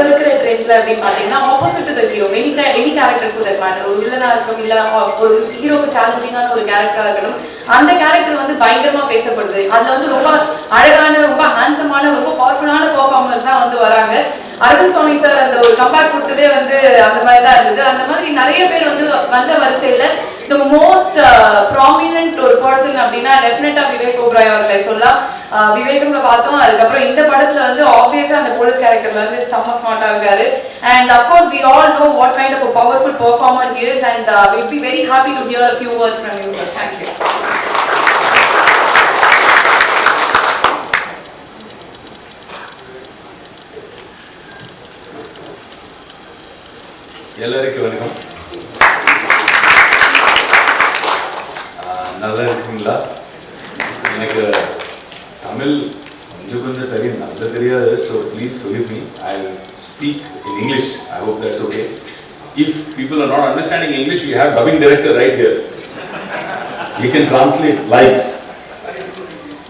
இருக்கிற ட்ரெண்ட்ல அப்படின்னு பார்த்தீங்கன்னா opposite to the hero any character for that matter, ஒரு வில்லனா இருக்கட்டும் இல்லை ஒரு ஹீரோக்கு சேலஞ்சிங்கான ஒரு கேரக்டரா இருக்கட்டும், அந்த கேரக்டர் வந்து பயங்கரமா பேசப்படுது. அதுல வந்து ரொம்ப அழகான ரொம்ப ஹேண்ட்ஸமான ரொம்ப பவர்ஃபுல்லான பெர்ஃபார்மர்ஸ் தான் வந்து வராங்க. அரவிந்த் சுவாமி சார் அந்த ஒரு கம்பேக் கொடுத்ததே வந்து அந்த மாதிரி தான் இருந்தது. அந்த மாதிரி நிறைய பேர் வந்து வந்த வரிசையில த மோஸ்ட் ப்ராமினன்ட் ஒரு பர்சன் அப்படின்னா டெஃபினட்டா விவேக் ஓபராய் அவர்களை சொல்லலாம். விவேகம்ல பார்த்தோம். அதுக்கப்புறம் இந்த படத்துல வந்து ஆப்வியஸா அந்த போலீஸ் கேரக்டர்ல வந்து செம்ம ஸ்மார்ட்டா இருக்காரு. And of course we all know what kind of a powerful performer he is, and we'd be very happy to hear a few words from you, sir. Thank you. எல்லாருக்கும் வணக்கம். நல்லா இருக்கீங்களா? எனக்கு தமிழ் கொஞ்சம் தெரியும், நல்லா தெரியாது. So please forgive me. I'll speak in English. I hope that's okay. If people are not understanding English, we have dubbing director right here. He can translate live.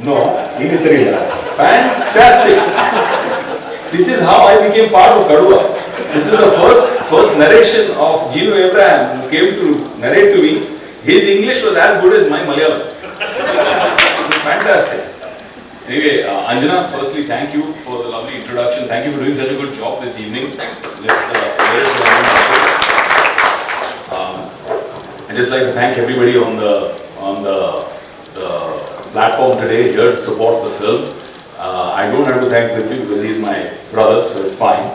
No, English தெரியுங்களா? Fantastic. This is how I became part of Kaduva. This is the first narration of Gino Abraham who came to narrate to me. His English was as good as my Malayalam. It was fantastic. Anyway, Anjana, firstly, thank you for the lovely introduction. Thank you for doing such a good job this evening. Let's I'd just like to thank everybody on the platform today here to support the film. I don't have to thank Prithvi because he's my brother, so it's fine.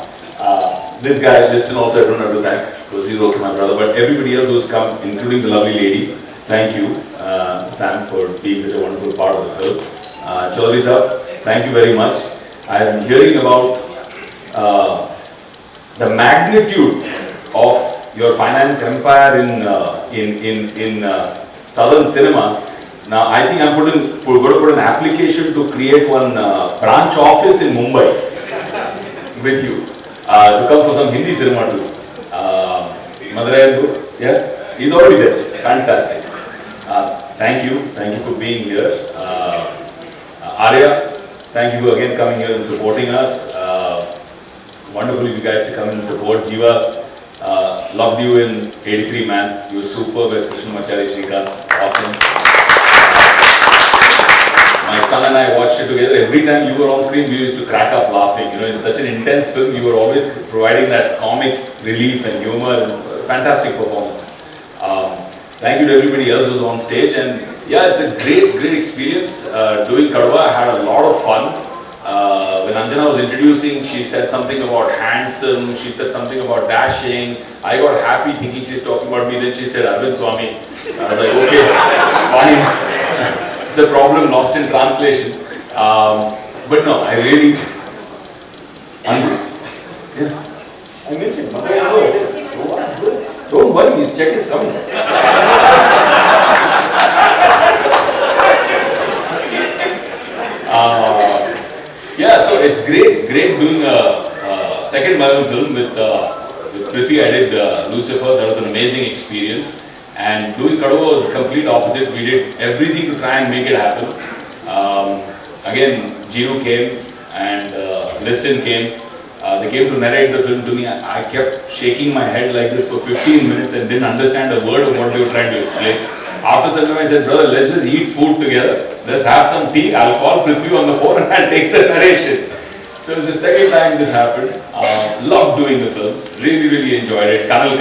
This guy, Liston, also I don't have to thank because he's also my brother. But everybody else who's come, including the lovely lady, thank you, Sam, for being such a wonderful part of the film. Chaudhary sir, thank you very much. I am hearing about the magnitude of your finance empire in southern cinema. Now I think I'm going to put an application to create one branch office in Mumbai with you to come for some Hindi cinema too. Madurai, yeah, he's already there. Fantastic. Thank you for being here. Arya, thank you for again coming here and supporting us. Wonderful of you guys to come and support. Jiva, loved you in 83 Man. You were superb as Krishna Machari Shrikant. Awesome. My son and I watched it together. Every time you were on screen, we used to crack up laughing. You know, in such an intense film, you were always providing that comic relief and humor. And fantastic performance. Thank you to everybody else who was on stage. And yeah, it's a great experience doing Kaduva. I had a lot of fun. When Anjana was introducing, she said something about handsome. She said something about dashing. I got happy thinking she's talking about me. Then she said Arvind Swami. So I was like, okay, fine. It's a problem lost in translation. But no, I really... Yeah. I mentioned. Don't worry, his check is coming. Yeah, so it's great doing a second Malayalam film with Prithvi. I did Lucifer. That was an amazing experience. And doing Kaduva was the complete opposite. We did everything to try and make it happen. Again, Gino came and Liston came. They came to narrate the film to me. I kept shaking my head like this for 15 minutes and didn't understand a word of what they were trying to explain. After some time I said, brother, let's just eat food together. Let's have some tea. I'll call Prithvi on the phone and I'll take the narration. So it's the second time this happened. Loved doing the film. Really enjoyed it. Kanal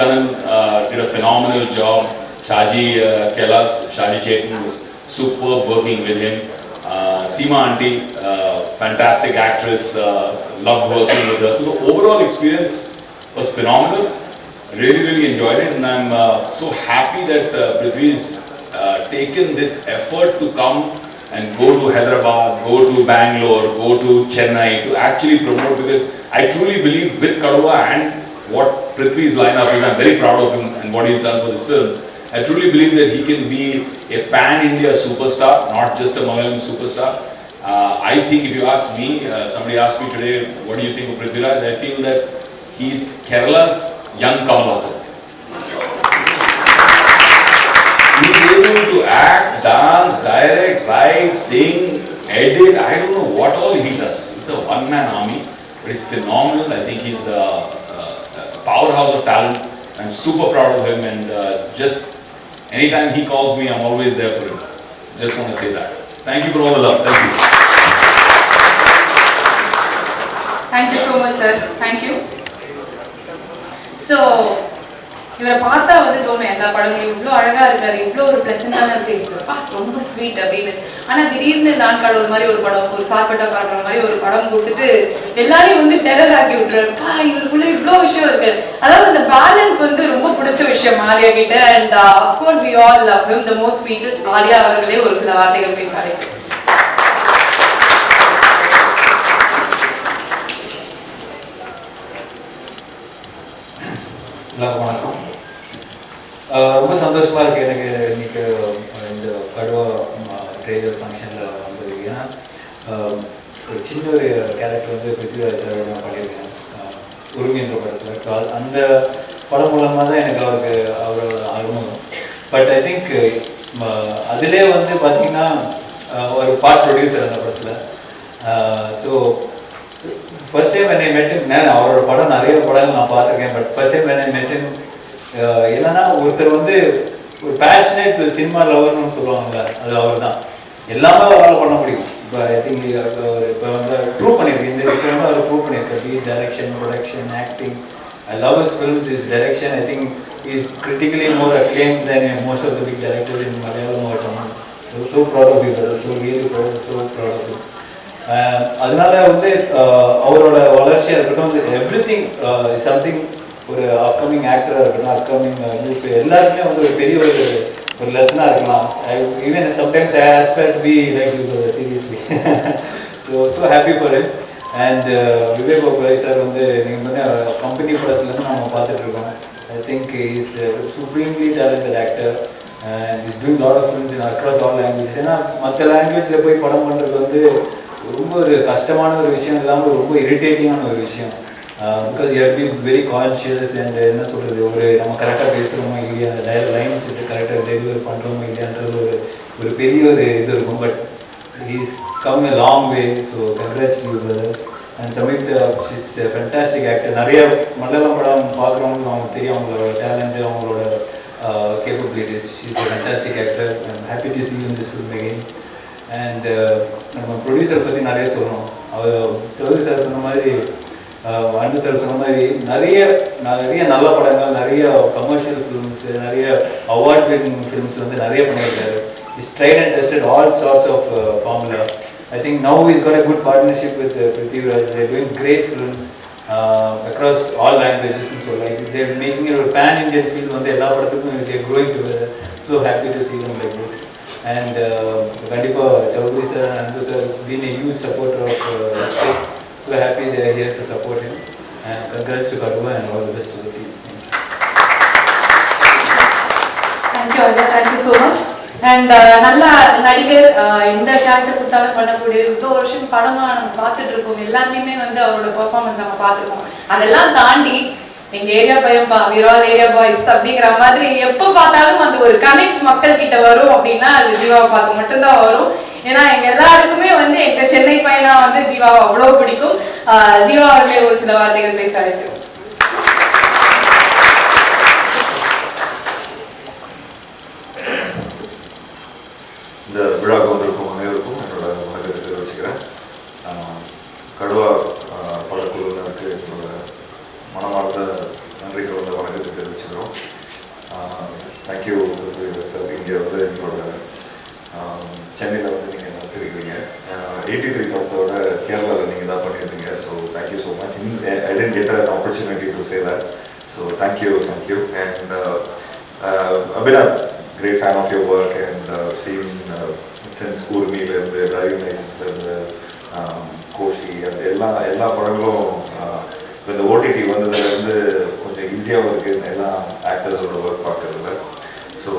did a phenomenal job. Shaji Kailas, Shaji Chetan was superb working with him. Seema auntie, fantastic actress. Loved working with her. So the overall experience was phenomenal. Really enjoyed it, and I'm so happy that Prithvi's taken this effort to come and go to Hyderabad, go to Bangalore, go to Chennai to actually promote, because I truly believe with Kaduva and what Prithvi's lineup is, I'm very proud of him and what he's done for this film. I truly believe that he can be a pan-India superstar, not just a Malayalam superstar. I think if you ask me, somebody asked me today, what do you think of Prithviraj? I feel that he's Kerala's young Kamal Haasan. He's able to act, dance, direct, write, sing, edit. I don't know what all he does. He's a one-man army, but he's phenomenal. I think he's a powerhouse of talent. I'm super proud of him, and just anytime he calls me, I'm always there for him. Just want to say that. Thank you for all the love. Thank you. Thank you so much, sir. Thank you. So, இவரை பார்த்தா வந்து தோணும் எல்லா படங்களும் இவ்வளோ அழகா இருக்காரு, இவ்வளோ ஒரு பிளசண்டான ஃபேஸ், ரொம்ப ஸ்வீட் அப்படின்னு. ஆனால் திடீர்னு நான் கடவுள் மாதிரி ஒரு படம், ஒரு சார்பட்டா காட்டுற மாதிரி ஒரு படம் கொடுத்துட்டு எல்லாரையும் வந்து டெரர் ஆக்கி விட்டுறாரு. இவருக்குள்ள இவ்வளோ விஷயம் இருக்கு. அதாவது அந்த பேலன்ஸ் வந்து ரொம்ப பிடிச்ச விஷயம் ஆர்யா கிட்ட. And of course we all love him. The most sweetest Arya அவர்களே ஒரு சில வார்த்தைகள் பேசாரு. எல்லாருக்கும் வணக்கம். ரொம்ப சந்தோஷமாக இருக்குது எனக்கு இன்றைக்கி இந்த கடுவா ட்ரெய்லர் ஃபங்க்ஷனில் வந்தது. ஏன்னா ஒரு சின்ன ஒரு கேரக்டர் வந்து பிருத்திவிராஜ் சார் நான் பண்ணியிருக்கேன் உரிமை என்ற படத்தில். ஸோ அந்த படம் மூலமாக தான் எனக்கு அவரோட அனுபவம். பட் ஐ திங்க் அதிலே வந்து பார்த்திங்கன்னா ஒரு பார்ட் ப்ரொடியூசர் அந்த படத்தில். ஸோ ஃபர்ஸ்ட் டைம் என்னை மெட்டின், நான் அவரோட படம் நிறைய படங்கள் நான் பார்த்துருக்கேன். பட் ஃபர்ஸ்ட் டைம் என்னை மெட்டின் என்னன்னா ஒருத்தர் வந்து ஒரு பேஷனேட் சினிமா லவர்னு சொல்லுவாங்கல்ல, அது அவர் தான். எல்லாமே அவரால் பண்ண முடியும். இப்போ ஐ திங்க் இப்போ வந்து ப்ரூவ் பண்ணியிருக்கேன், இந்த விஷயம் வந்து அவர் ப்ரூவ் பண்ணியிருக்கேன். Be direction, production, acting. I love his films, his direction. I think he's critically more acclaimed than most of the big directors in Malayalam or Tamil. So proud of you, brother. So really proud of you. அதனால வந்து அவரோட வளர்ச்சியாக இருக்கட்டும், everything is something. ஒரு upcoming ஆக்டராக இருக்கட்டும், upcoming news, எல்லாருக்குமே வந்து ஒரு பெரிய ஒரு லெசனாக இருக்கலாம். Even sometimes I aspire to be like you seriously. So happy for him. And Vivek Oberoi sir வந்து நீங்கள் முன்னே கம்பெனி படத்துலேருந்து நம்ம பார்த்துட்ருக்கோம். I think is supremely talented actor and is doing lot of films in across all language. ஏன்னா மற்ற லாங்குவேஜில் போய் படம் பண்ணுறது வந்து ரொம்ப ஒரு கஷ்டமான ஒரு விஷயம் இல்லாமல் ரொம்ப இரிட்டேட்டிங்கான ஒரு விஷயம். Because you have be very conscious. And என்ன சொல்கிறது, ஒரு நம்ம கரெக்டாக பேசுகிறோமோ இல்லையா, அந்த லைன்ஸ் கரெக்டாக டெலிவர் பண்ணுறோமோ இல்லையான்றது ஒரு பெரிய ஒரு இது இருக்கும். But he's come a long way, so congrats to you, brother. And Samyuktha, she's a fantastic actor. நிறைய மலையாளம் படம் பார்க்குறவங்களுக்கு அவங்களுக்கு தெரியும் அவங்களோட டேலண்ட், அவங்களோட capabilities. She's a fantastic actor. I'm happy to see you in this film again. And நம்ம ப்ரொடியூசரை பற்றி நிறைய சொல்லணும். அவர் ஸ்டோரி சார் சொன்ன மாதிரி, அன்பு சார் சொன்ன மாதிரி நிறைய நல்ல படங்கள், நிறைய கமர்ஷியல் ஃபிலிம்ஸ், நிறைய அவார்ட் வின்னிங் ஃபிலிம்ஸ் வந்து நிறைய பண்ணியிருக்காரு. He's tried and tested all sorts of formula. I think now he's got a good partnership with Prithviraj. They're doing great films across all languages and so like they're making it a pan-Indian film. On the ella padathukum they're growing together. So happy to see them like this. And Kandipa Chaudhary sir and Andu sir been a huge supporter of Rustic. So happy they are here to support him. And congrats to Kaduva and all the best to the team. Thank you Arya, thank you so much. And நல்ல நடிகர், எந்த character கொடுத்தாலும் பண்ணக்கூடிய, இவ்வளோ வருஷம் படமாக நம்ம பார்த்துட்டு இருக்கோம். எல்லாத்தையுமே வந்து அவரோட பெர்ஃபார்மன்ஸ் நம்ம பார்த்துருக்கோம். அதெல்லாம் தாண்டி எங்கள் ஏரியா பையன்பா, வீர் ஆல் ஏரியா பாய்ஸ் அப்படிங்கிற மாதிரி எப்போ பார்த்தாலும் அந்த ஒரு கனெக்ட் மக்கள் கிட்ட வரும் அப்படின்னா அது ஜீவாவை பார்த்து மட்டும்தான் வரும். ஏன்னா எங்கள் எல்லாருக்குமே வந்து எங்கள் சென்னை பையனா வந்து ஜீவாவை அவ்வளோ பிடிக்கும். ஜீவா அவர்களே ஒரு சில வார்த்தைகள் பேச அழைக்கிறோம். இந்த விழாவுக்கு வந்திருக்கும் அனைவருக்கும் என்னோட வணக்கத்தை தெரிவிச்சுக்கிறேன். கடுவா படக்குழுவினருக்கு என்னோட மனமார்ந்த நன்றிகள் வந்து வணக்கத்தை தெரிவிச்சுக்கிறோம். Thank you sir. இங்கே வந்து எங்களோட சென்னையில் வந்து நீங்கள் நடத்திருக்கிறீங்க. 83 படத்தோட கேரளாவில் நீங்கள் தான் பண்ணியிருந்தீங்க. So thank you so much. I tent get an opportunity to say that. So thank you, and I've been a great fan of your work and seen since Urmil and the driving license and Koshi and எல்லா படங்களும் இந்த OTT வந்ததுலேருந்து கொஞ்சம் ஈஸியாக இருக்குது எல்லா ஆக்டர்ஸோட work பார்க்குறதுல. So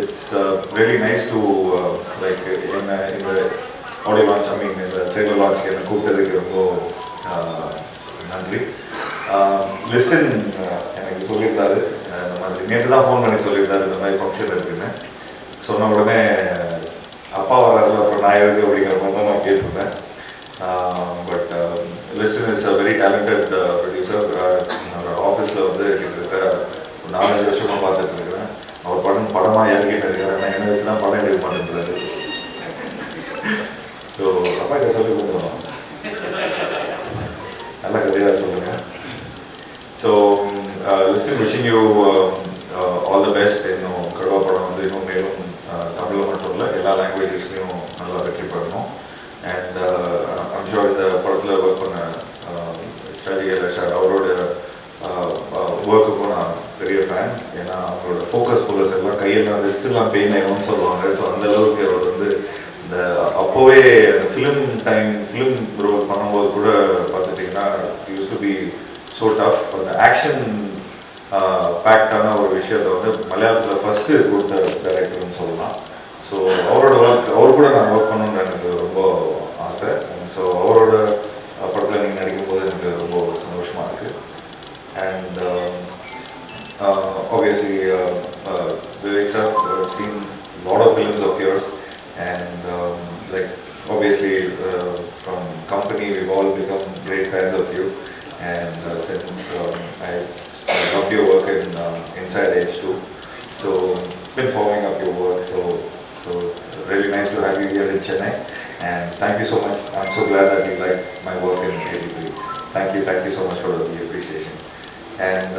it's really nice to like என்ன இந்த ஆடியோ லான்ச் இந்த ட்ரெய்லர் லான்ச்க்கு என்னை கூப்பிட்டதுக்கு ரொம்ப நன்றி. லிஸ்டன் எனக்கு சொல்லியிருந்தாரு, இந்த மாதிரி நேற்று தான் ஃபோன் பண்ணி சொல்லியிருந்தாரு இந்த மாதிரி ஃபங்க்ஷன் இருக்குன்னு. சொன்ன உடனே அப்பா வராருல அப்புறம் நான் இருக்கு அப்படிங்கிற மாதிரி தான் நான் கேட்டிருந்தேன். But listen is a very talented producer. என்னோட ஆஃபீஸில் வந்து கிட்டத்தட்ட ஒரு 4-5 வருஷமாக பார்த்துட்டு இருக்கிறேன். அவர் படமாக இறக்கிட்டு இருக்காரு, ஆனால் என்ன வச்சு தான் படம் எடுக்க மாட்டேன்றாரு. ஸோ அப்பா கிட்ட சொல்லி கொடுத்துருவோம், நல்ல கதையாக சொல்லுங்கள். So listen wishing you all the best. இன்னும் கடுவா படம் வந்து இன்னும் மேலும் தமிழில் மட்டும் இல்லை எல்லா லாங்குவேஜஸ்லையும் நல்லா வெற்றி பெறணும். அண்ட் ஐம் ஷூர் இந்த படத்தில் ஒர்க் பண்ண ஷாஜி கைலாஷ் சார் அவரோட ஒர்க்குக்கும் நான் பெரிய ஃபேன். ஏன்னா அவங்களோட ஃபோக்கஸ் புல்லர்ஸ் எல்லாம் கையெல்லாம் ரிஸ்ட்லாம் பெயின் ஆகிடும்னு சொல்லுவாங்க. ஸோ அந்தளவுக்கு அவர் வந்து இந்த அப்போவே ஃபிலிம் ரோல் பண்ணும்போது கூட பார்த்துட்டிங்கன்னா used to be so tough. அந்த ஆக்ஷன் பேக்டான ஒரு விஷயத்தை வந்து மலையாளத்தில் ஃபஸ்ட்டு கொடுத்த டைரக்டர்னு சொல்லலாம். ஸோ அவரோட ஒர்க் அவர் கூட நான் ஒர்க் பண்ணணுன்னு எனக்கு ரொம்ப ஆசை. ஸோ அவரோட படத்தில் நீங்கள் நடிக்கும்போது எனக்கு ரொம்ப சந்தோஷமாக இருக்குது. And obviously Vivek sir, I've seen a lot of films of yours and like obviously from company we've all become great fans of you. And since I loved your work in Inside Edge too, so been following up your work. So really nice to have you here in Chennai, and thank you so much. I'm so glad that you like my work in 83. Thank you so much for the appreciation, and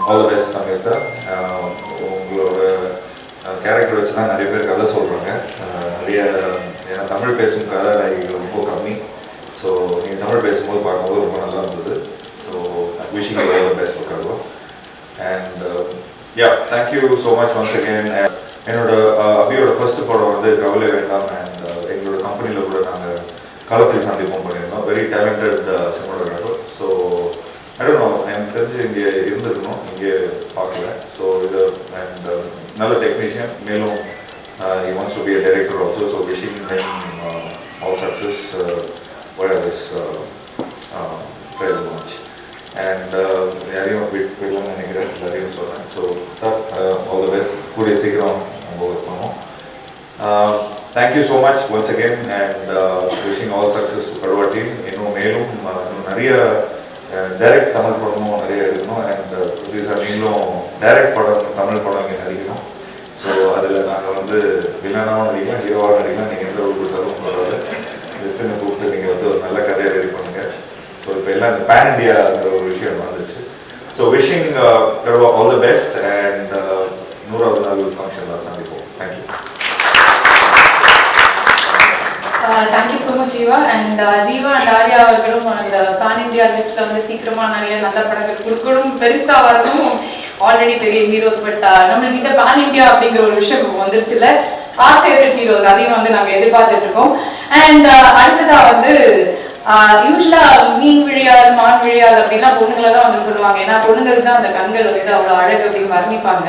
all the best Samyuktha. உங்களோட character வச்சு தான் நிறைய பேர் கதை சொல்கிறாங்க. நிறைய ஏன்னா தமிழ் பேசும் கதை ரொம்ப கம்மி. ஸோ நீங்கள் தமிழ் பேசும்போது பார்க்கும்போது ரொம்ப நல்லா இருந்தது. So wishing you all the best for Kaduva. And yeah thank you so much once again. என்னோட அபியோட ஃபர்ஸ்ட் படம் வந்து கவலை வேண்டாம். அண்ட் எங்களோட கம்பெனியில் கூட நாங்கள் களத்தில் சந்திப்போம் பண்ணியிருந்தோம். Very talented cinematographer. So I don't no, எனக்கு தெரிஞ்சு இங்கே இருந்திருக்கணும், இங்கே பார்க்கல. ஸோ இது அண்ட் நல்ல டெக்னீஷியன். மேலும் he wants to be a director also. So wishing him all success via this trailer launch. And யாரையும் விடலாம் நினைக்கிறேன், எல்லாரையும் சொல்கிறேன். So sir all the best. கூடிய சீக்கிரம் நம்ம ஒர்க் பண்ணுவோம். Thank you so much once again and wishing all success to Kaduva team. இன்னும் மேலும் இன்னும் நிறைய டைரக்ட் தமிழ் படமும் நிறைய எடுக்கணும். அண்ட் சார் நீங்களும் டைரக்ட் படம் தமிழ் படம் இங்கே நடிக்கணும். ஸோ அதில் நாங்கள் வந்து வில்லனாகவும் நடிக்கலாம், ஹீரோவாகவும் நடிக்கலாம். நீங்கள் எந்த ரோல் கொடுத்தாலும் பரவாயில்ல. லிஸ்டனை கூப்பிட்டு நீங்கள் வந்து ஒரு நல்ல கதையை ரெடி பண்ணுங்கள். ஸோ இப்போ எல்லாம் இந்த பேன் இண்டியாங்கிற ஒரு விஷயம் வந்துச்சு. So wishing Kaduva all the best. And 100வது நாள் ஃபங்க்ஷனில் சந்திப்போம். Thank you. Thank you so much Jiiva. And Jiiva and Arya அவர்களும் அந்த பேன் இண்டியா லிஸ்ட்ல வந்து சீக்கிரமாக நிறைய நல்ல படங்கள் கொடுக்கணும், பெருசாக வரணும். ஆல்ரெடி பெரிய ஹீரோஸ், பட் நம்மளுக்கு இந்த பேன் இண்டியா அப்படிங்கிற ஒரு விஷயம் வந்துருச்சுல. ஆர் ஃபேவரட் ஹீரோஸ் அதையும் வந்து நாங்கள் எதிர்பார்த்துட்டு இருக்கோம். அண்ட் அடுத்ததா வந்து யூஸ்வலா மீன் விழியாது மான் விழியாது அப்படின்னா பொண்ணுங்களை தான் வந்து சொல்லுவாங்க. ஏன்னா பொண்ணுங்களுக்கு தான் அந்த கண்கள் வந்து அவ்வளோ அழகு அப்படின்னு வர்ணிப்பாங்க.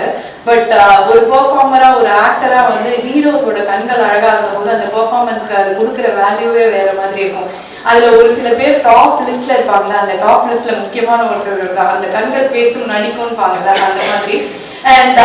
பட் ஒரு பெர்ஃபார்மரா ஒரு ஆக்டரா வந்து ஹீரோஸோட கண்கள் அழகா இருக்கும் போது அந்த பெர்ஃபார்மன்ஸ்க்கு அது கொடுக்குற வேல்யூவே வேற மாதிரி இருக்கும். அதுல ஒரு சில பேர் டாப் லிஸ்ட்ல இருப்பாங்க. அந்த டாப் லிஸ்ட்ல முக்கியமான ஒருத்தர் தான் அந்த கண்கள் பேசும் நடிக்கும்னு பாங்கல்ல, அந்த மாதிரி. And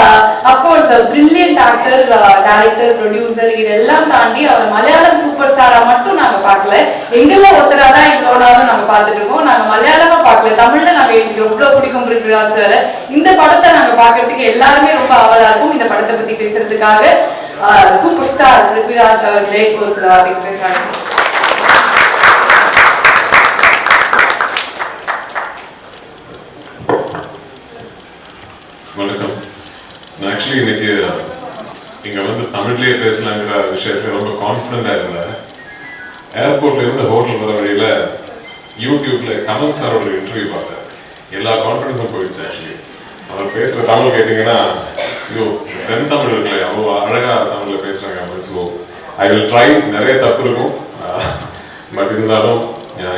of course brilliant actor, director, producer, இதெல்லாம் தாண்டி அவர் மலையாளம் சூப்பர் ஸ்டாரா மட்டும் நாங்க பார்க்கல. எங்கெல்லாம் ஒருத்தரா தான் இவ்வளோனாலும் நாங்க பார்த்துட்டு இருக்கோம். நாங்க மலையாளமா பார்க்கல, தமிழ்ல நாங்க எங்களுக்கு ரொம்ப பிடிக்கும் பிருத்விராஜ் சார். இந்த படத்தை நாங்க பார்க்கறதுக்கு எல்லாருமே ரொம்ப ஆவலா இருக்கும். இந்த படத்தை பத்தி பேசுறதுக்காக சூப்பர் ஸ்டார் பிருத்விராஜ் அவர்களே ஒரு சில வார்த்தைகள் பேசுறாங்க. வணக்கம். நான் ஆக்சுவலி இன்னைக்கு இங்கே வந்து தமிழ்லேயே பேசலாங்கிற விஷயத்தில் ரொம்ப கான்ஃபிடென்ட்டாக இருந்தேன். ஏர்போர்ட்ல இருந்து ஹோட்டல் வர வழியில் யூடியூப்ல கமல் சாரோட இன்டர்வியூ பார்த்தேன். எல்லா கான்ஃபிடன்ஸும் போயிடுச்சு ஆக்சுவலி. அவர் பேசுகிற தமிழ் கேட்டிங்கன்னா ஐயோ செந்தமிழ் இருக்குல்ல அவ்வளோ அழகாக தமிழில் பேசுகிறாங்க அவங்க. So I will try. நிறைய தப்பு இருக்கும் பட் இருந்தாலும்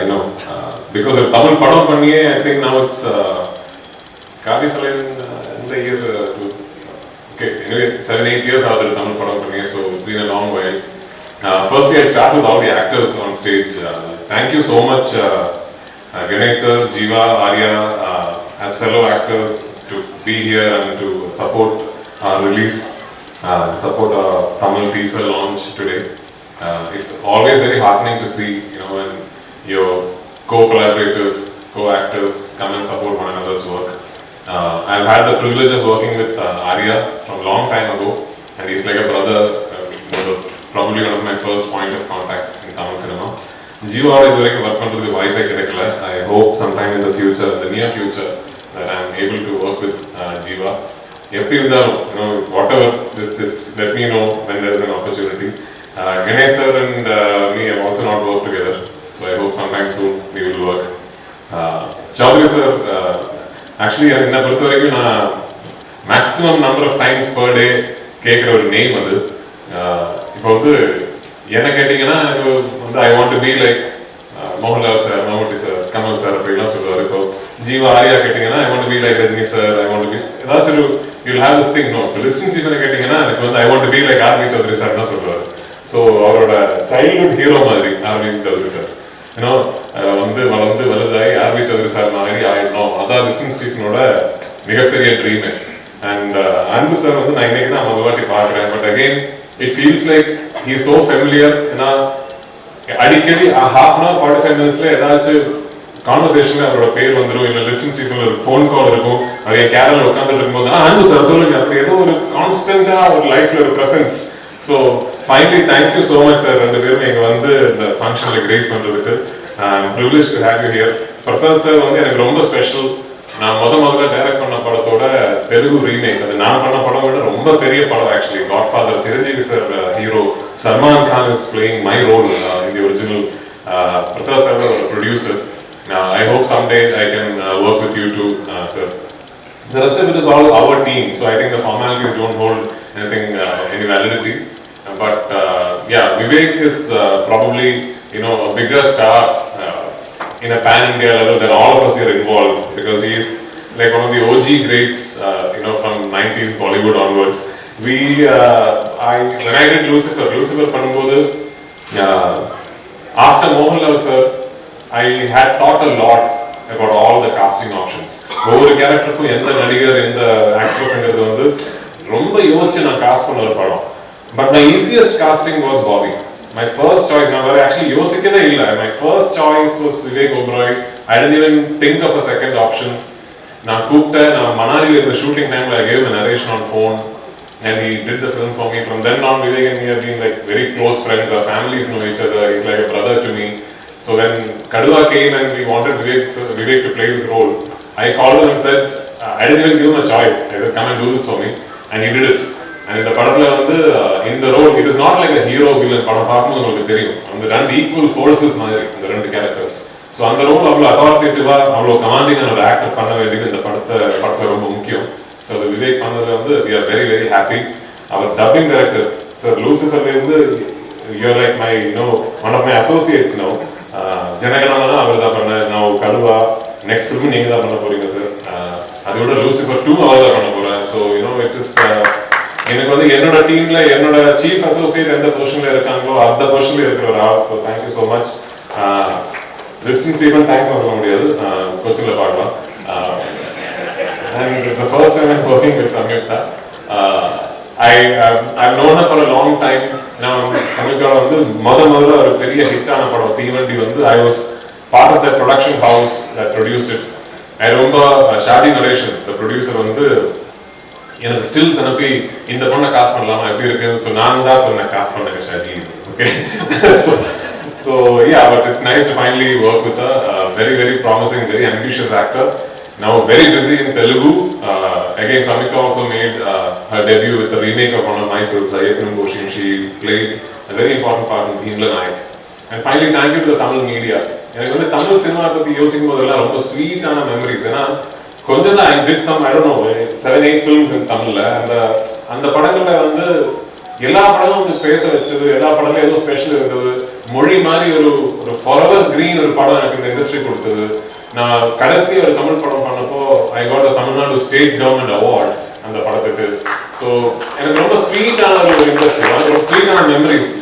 இன்னும் பிகாஸ் ஒரு தமிழ் படம் பண்ணியே I think now it's Kaaviyathalaivan இந்த இயர் ஓகே anyway 7-8 years ஆகுது தமிழ் படம் பண்ணியே. So it's been a long while. Firstly, I'll start with all the actors on stage. Thank you so much Ganesh sir, Jeeva, Arya as fellow actors to be here and to support our release, to support our Tamil teaser launch today. It's always very heartening to see, you know, when your co-collaborators, co-actors come and support one another's work. I've had the privilege of working with Arya from a long time ago, and he's like a brother, probably one of my first point of contacts in Tamil cinema. Jeeva iduvaraikku work pandradhukku vaaipe kedaikala. I hope sometime in the future, in the near future, that I'm able to work with Jeeva. Eppadi irundhalum, you know, whatever, just let me know when there is an opportunity. Ganesh sir and me have also not worked together, so I hope sometime soon we will work. Chaudhary sir, actually enna porthavaraikku na maximum number of times per day கேட்குற ஒரு name அது. இப்போ வந்து என்ன கேட்டிங்கன்னா வந்து I want to be like Mohanlal sir, Mammootty sir, Kamal sir அப்படிலாம் சொல்லுவார். இப்போ ஜீவா ஆரியா கேட்டிங்கன்னா I want to be like Rajini sir, I want to be ஏதாச்சும் ஒரு you'll have this thing. No listing சீஃபனை கேட்டிங்கன்னா எனக்கு வந்து I want to be like RV Chowdhury sir தான் சொல்லுவார். ஸோ அவரோட சைல்ட்ஹுட் ஹீரோ மாதிரி ஆர்வி சௌத்ரி சார். ஏன்னா வந்து வளர்ந்து வலுதாகி ஆர்வி சௌத்ரி சார் மாதிரி ஆயிடணும், அதான் லிஸ்டிங் சீஃபனோட மிகப்பெரிய ட்ரீமு. அண்ட் அன்பு சார் வந்து நான் இன்னைக்கு தான் முதல் வாட்டி பார்க்குறேன். But again it feels like he is so familiar. ஏன்னா அடிக்கடி half an hour 45 minutesல ஏதாச்சும் கான்வர்சேஷன்ல அவரோட பேர் வந்துடும், இல்லை லிஸ்டிங் சீஃபில் ஒரு ஃபோன் கால் இருக்கும். அவர் என் கேரளில் உட்காந்துட்டு இருக்கும்போது அன்பு சார் சொல்லுங்க, அப்படி ஏதோ ஒரு கான்ஸ்டன்டா ஒரு லைஃப்ல ஒரு presence. So finally thank you so much sir, ரெண்டு பேரும் இங்கே வந்து இந்த ஃபங்க்ஷன்ல கிரேஸ் பண்றதுக்கு. Privilege to have you here. Prasad sir வந்து எனக்கு ரொம்ப ஸ்பெஷல். நான் முதல்ல டைரக்ட் பண்ண படத்தோட தெலுங்கு ரீமேக், அது நான் பண்ண படம் விட ரொம்ப பெரிய படம் actually. Godfather, Chiranjeevi sir hero, Salman Khan is playing my role in the original. Prasad sir ஒரு producer. I hope someday I can work with you too, sir. The rest of it is all our team, so I think the formalities don't hold anything, any validity. But yeah, Vivek is probably, you know, a bigger star in a pan-India level than all of us here involved, because he is like one of the OG greats, you know, from 90s Bollywood onwards. When I did Lucifer பண்ணும்போது after Mohanlal sir, I had thought a lot about all the casting options. ஒவ்வொரு கேரக்டருக்கும் எந்த நடிகர் எந்த ஆக்ட்ரஸ்ங்கிறது வந்து ரொம்ப யோசிச்சு நான் cost பண்ண ஒரு படம். But my easiest casting was Bobby. My first choice, நான் வேற actually யோசிக்கவே இல்லை. My first choice was Vivek Oberoi. I didn't even think of a second option. நான் கூப்பிட்டேன், நான் மணாலியில் இருந்த ஷூட்டிங் டைமில் I gave him a narration on phone and he did the film for me. From then on, Vivek and me have been like very close friends. Our families know each other. He's like a brother to me. So when Kaduva came and we wanted Vivek to play this role, I called him and said, I didn't even give him a choice. I said, come and do this for me. And he did it. And in the படத்துல வந்து இந்த role, it is not like a hero villain. படம் பார்க்கும்போது உங்களுக்கு தெரியும் அந்த ரெண்டு equal forces மாதிரி இந்த ரெண்டு கேரக்டர்ஸ். ஸோ அந்த ரோல் அவ்வளோ அத்தாரிட்டேட்டிவா அவ்வளோ கமாண்டிங்கான ஒரு ஆக்டர் பண்ண வேண்டியது இந்த படத்துல ரொம்ப முக்கியம். ஸோ அது விவேக் பண்ணதுல வந்து we are very very happy. அவர் டப்பிங் டைரக்டர் சார் லூசிஃபர்ல இருந்து you are like my, you know, one of my associates now. ஜனகணமனா அவர் தான் பண்ண. நான் கடுவா நெக்ஸ்ட் ஃபிலிம் நீங்க தான் பண்ண போறீங்க சார். அதோட லூசிஃபர் 2 அவர் தான் பண்ண போறேன். So you know it is எனக்கு வந்து என்னோட டீம்ல என்னோட சீஃப் அசோசியேட் எந்த பொசிஷன்ல இருக்காங்களோ அந்த பொசிஷன்ல இருக்கிற ஒரு ஆள். So thank you so much. Listing Stephen thanks சொல்ல முடியாது, கொச்சின்ல பார்க்கலாம். And it's the first time I'm working with Samyuktha. I've known her for a long time. Now Samyuktha வந்து முதல்ல ஒரு பெரிய ஹிட்டான படம் தீவண்டி வந்து I was part of that production house that produced it. I remember Shaji Kailas, the producer வந்து எனக்கு stills அனுப்பி இந்த பொண்ணை காஸ்ட் பண்ணலாமா எப்படி இருக்குன்னு. ஸோ நான் தான் சொன்னேன் காஸ்ட் பண்ணுங்க Shaji. Okay. So yeah, but it's nice to finally work with a very very promising, very ambitious actor. Now very busy in Telugu. Again, Samyuktha also made her debut with the remake of one of my films, Ayappanam Koshim. She played a very important part in Bhimla Nayak. And finally, thank you to the Tamil media. எனக்கு வந்து Tamil cinema பற்றி யோசிக்கும் போதெல்லாம் ரொம்ப ஸ்வீட்டான memories. ஏன்னா கொஞ்சம் தான் I did some I don't know 7-8 films in தமிழ்ல. அந்த படங்கள்ல வந்து எல்லா படமும் வந்து பேச வச்சது, எல்லா படங்களும் ஏதோ ஸ்பெஷல் இருந்தது. மொழி மாதிரி ஒரு ஃபார்எவர் கிரீன் ஒரு படம் எனக்கு இந்த இண்டஸ்ட்ரி கொடுத்தது. நான் கடைசி ஒரு தமிழ் படம் பண்ணப்போ I got the Tamil Nadu state government award அந்த படத்துக்கு. ஸோ எனக்கு ரொம்ப ஸ்வீட்டான ஒரு இண்டஸ்ட்ரி, ரொம்ப ஸ்வீட்டான மெமரிஸ்.